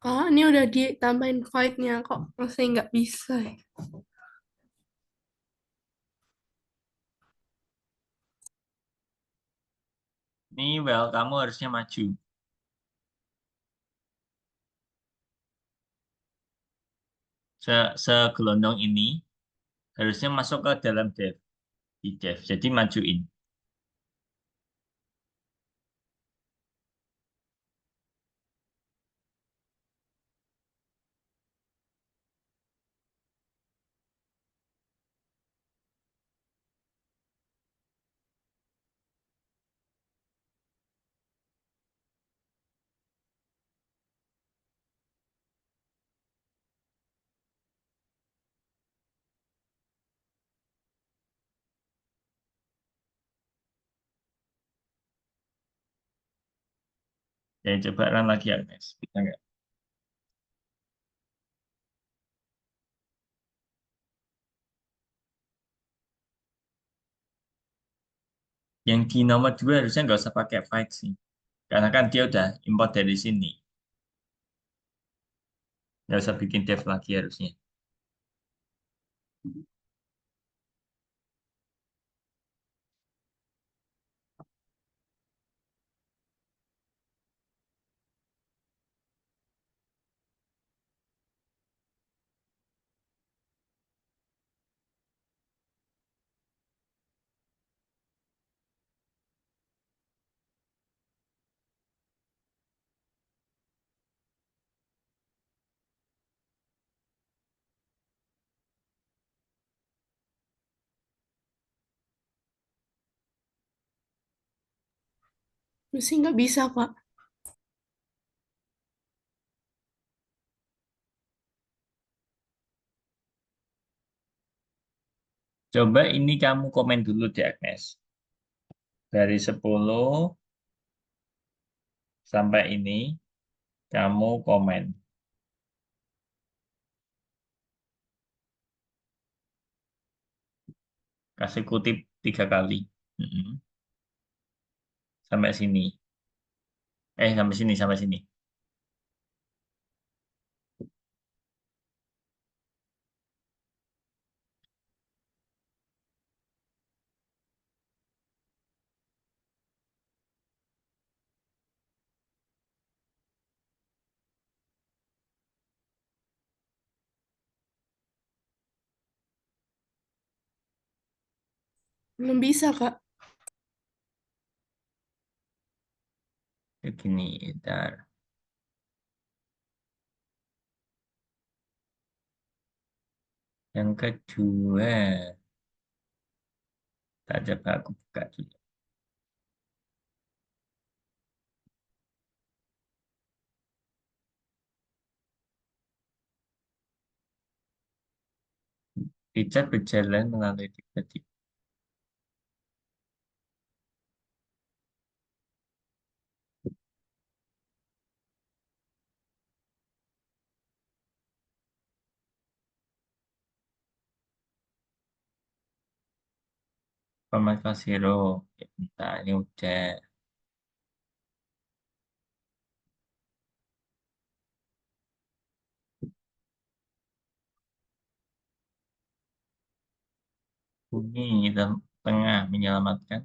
Ah, ini udah ditambahin void-nya kok masih nggak bisa ya? Nih, well, kamu harusnya maju. Segelondong ini harusnya masuk ke dalam dev, di dev. Jadi majuin. Ya, coba run lagi, Agnes. Bisa nggak? Yang di nomor 2 harusnya nggak usah pakai fight sih. Karena kan dia udah import dari sini. Nggak usah bikin dev lagi harusnya. Masih nggak bisa, Kak. Coba ini kamu komen dulu deh, Agnes. Dari 10 sampai ini, kamu komen. Kasih kutip 3 kali. Mm-mm. Sampai sini. Sampai sini, sampai sini. Belum bisa, Kak. Begini, ntar. Yang kedua, tak coba aku buka dulu. Richard berjalan melalui tiba-tiba. Pemakai Zero. Ya, bentar, ini udah. Bunyi dalam tengah menyelamatkan.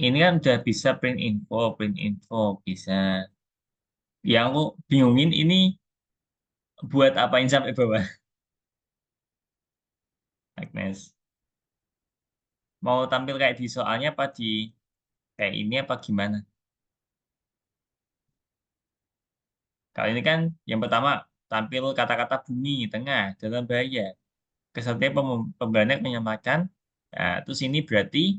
Ini kan udah bisa print info bisa. Yang aku bingungin ini buat apain sampai bawah, Agnes. Mau tampil kayak di soalnya apa di kayak ini apa gimana? Kali ini kan yang pertama tampil kata-kata bumi tengah dalam bahaya. Kesannya pembanak menyelamatkan. Nah, terus ini berarti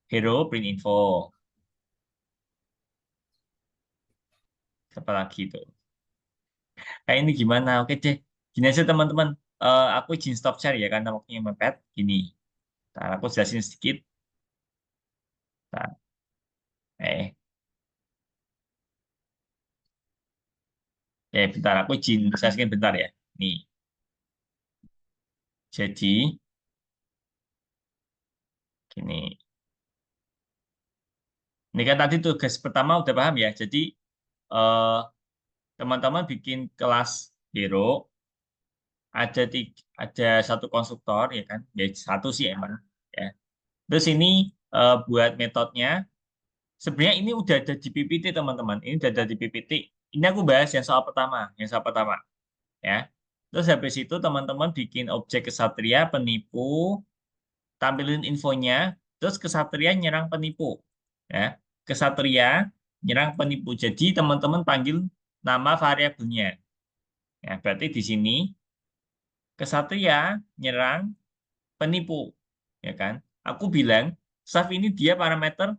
hero print info. Apa lagi tuh? Kayak ini gimana? Oke deh. Gini aja teman-teman. Aku izin stop share ya karena waktunya mepet. Gini. Ntar aku jelasin sedikit. Ntar, eh, bentar. Aku izin jelasin bentar ya. Nih. Jadi, gini. Ini kan tadi tugas pertama udah paham ya. Jadi eh, teman-teman bikin kelas hero, ada satu konstruktor ya kan, ya satu sih emang ya. Terus ini buat metodenya, sebenarnya ini udah ada di PPT teman-teman. Ini udah ada di PPT. Ini aku bahas yang soal pertama ya. Terus habis itu teman-teman bikin objek kesatria penipu, tampilin infonya, terus kesatria nyerang penipu. Ya, kesatria nyerang penipu. Jadi teman-teman panggil nama variabelnya. Ya, berarti di sini kesatria nyerang penipu, ya kan? Aku bilang staff ini dia parameter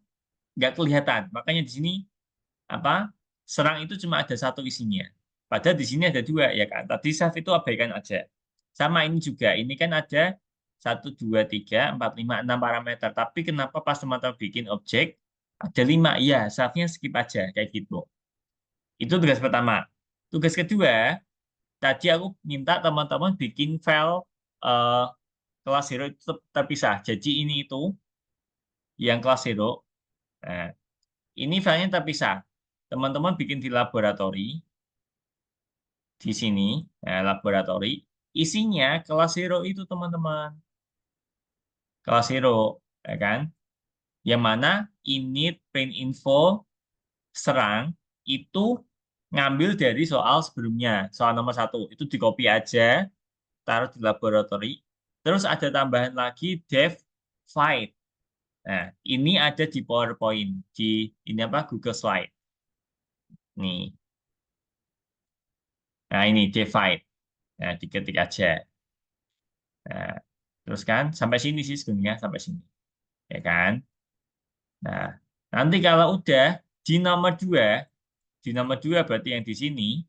nggak kelihatan, makanya di sini apa? Serang itu cuma ada satu isinya. Padahal di sini ada dua, ya kan? Tadi staff itu abaikan aja. Sama ini juga, ini kan ada 1, 2, 3, 4, 5, 6 parameter. Tapi kenapa pas teman-teman bikin objek ada 5? Ya, staffnya skip aja kayak gitu. Itu tugas pertama. Tugas kedua, tadi aku minta teman-teman bikin file eh, kelas hero itu terpisah. Jadi ini itu yang kelas hero. Nah, ini filenya terpisah. Teman-teman bikin di laboratori di sini, nah, laboratori. Isinya kelas hero itu teman-teman. Kelas hero, ya kan? Yang mana init, print info, serang itu ngambil dari soal sebelumnya, soal nomor 1. Itu di copy aja, taruh di laboratori. Terus ada tambahan lagi dev fight. Nah, ini ada di PowerPoint, di ini apa Google Slide. Nih. Nah, ini divide. Nah, diketik aja. Nah, terus kan sampai sini sih sebenarnya sampai sini. Ya kan? Nah, nanti kalau udah di nomor 2, di nomor 2 berarti yang di sini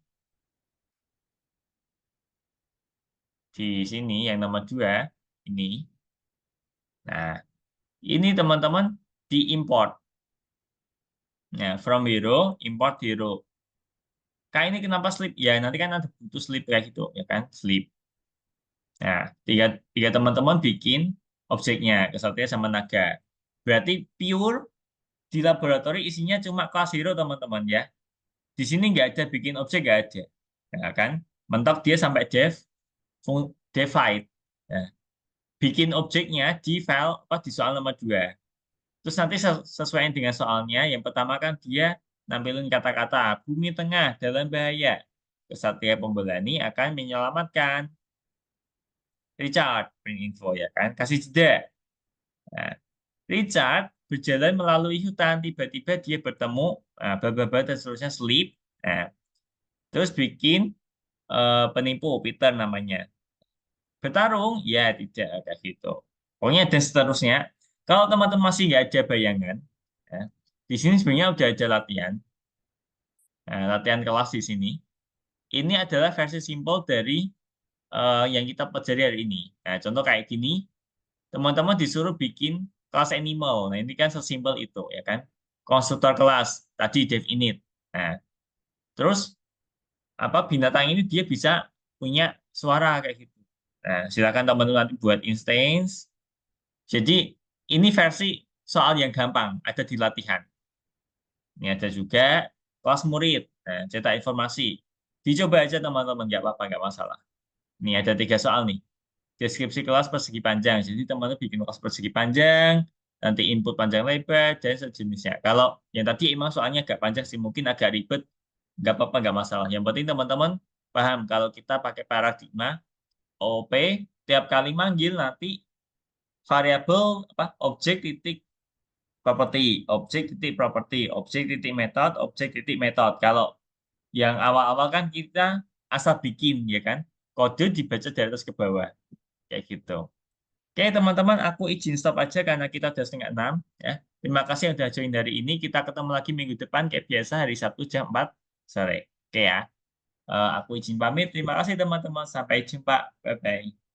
yang nomor 2 ini. Nah, ini teman-teman diimport. Nah, from hero, import hero. Kayak ini kenapa slip? Ya, nanti kan ada butuh slip kayak gitu, ya kan? Slip. Nah, tiga teman-teman bikin objeknya, kesatria sama naga. Berarti pure di laboratori isinya cuma kelas hero, teman-teman ya. Di sini nggak ada bikin objek, nggak ada. Ya kan? Mentok dia sampai divide. Nah, bikin objeknya di file apa di soal nomor 2. Terus nanti sesuai dengan soalnya, yang pertama kan dia nampilin kata-kata bumi tengah dalam bahaya. Kesatria pembelani akan menyelamatkan Richard, print info ya kan, kasih jeda. Nah, Richard berjalan melalui hutan, tiba-tiba dia bertemu baba dan seterusnya sleep. Nah, terus bikin penipu Peter namanya. Bertarung? Ya tidak kayak gitu. Pokoknya dan seterusnya. Kalau teman-teman masih nggak ada bayangan, ya, di sini sebenarnya udah ada latihan. Nah, latihan kelas di sini. Ini adalah versi simpel dari yang kita pelajari hari ini. Nah, contoh kayak gini, teman-teman disuruh bikin kelas animal. Nah, ini kan sesimpel itu, ya kan? Konstruktor kelas, tadi dev init. Nah, terus apa binatang ini dia bisa punya suara kayak gitu. Nah, silakan teman-teman nanti buat instance. Jadi, ini versi soal yang gampang, ada di latihan. Ini ada juga kelas murid, nah, cetak informasi. Dicoba aja teman-teman, nggak apa-apa, nggak masalah. Ini ada 3 soal nih. Deskripsi kelas persegi panjang. Jadi teman-teman bikin kelas persegi panjang, nanti input panjang lebar, dan sejenisnya. Kalau yang tadi emang soalnya agak panjang sih, mungkin agak ribet, nggak apa-apa, nggak masalah. Yang penting teman-teman paham kalau kita pakai paradigma OOP, tiap kali manggil nanti variabel apa objek titik properti, objek titik properti, objek titik metode, objek titik metode. Kalau yang awal-awal kan kita asal bikin ya kan, kode dibaca dari atas ke bawah kayak gitu. Oke teman-teman, aku izin stop aja karena kita udah 5:30 ya. Terima kasih yang udah join dari ini. Kita ketemu lagi minggu depan kayak biasa hari Sabtu jam 4 sore. Oke ya. Aku izin pamit. Terima kasih teman-teman. Sampai jumpa. Bye-bye.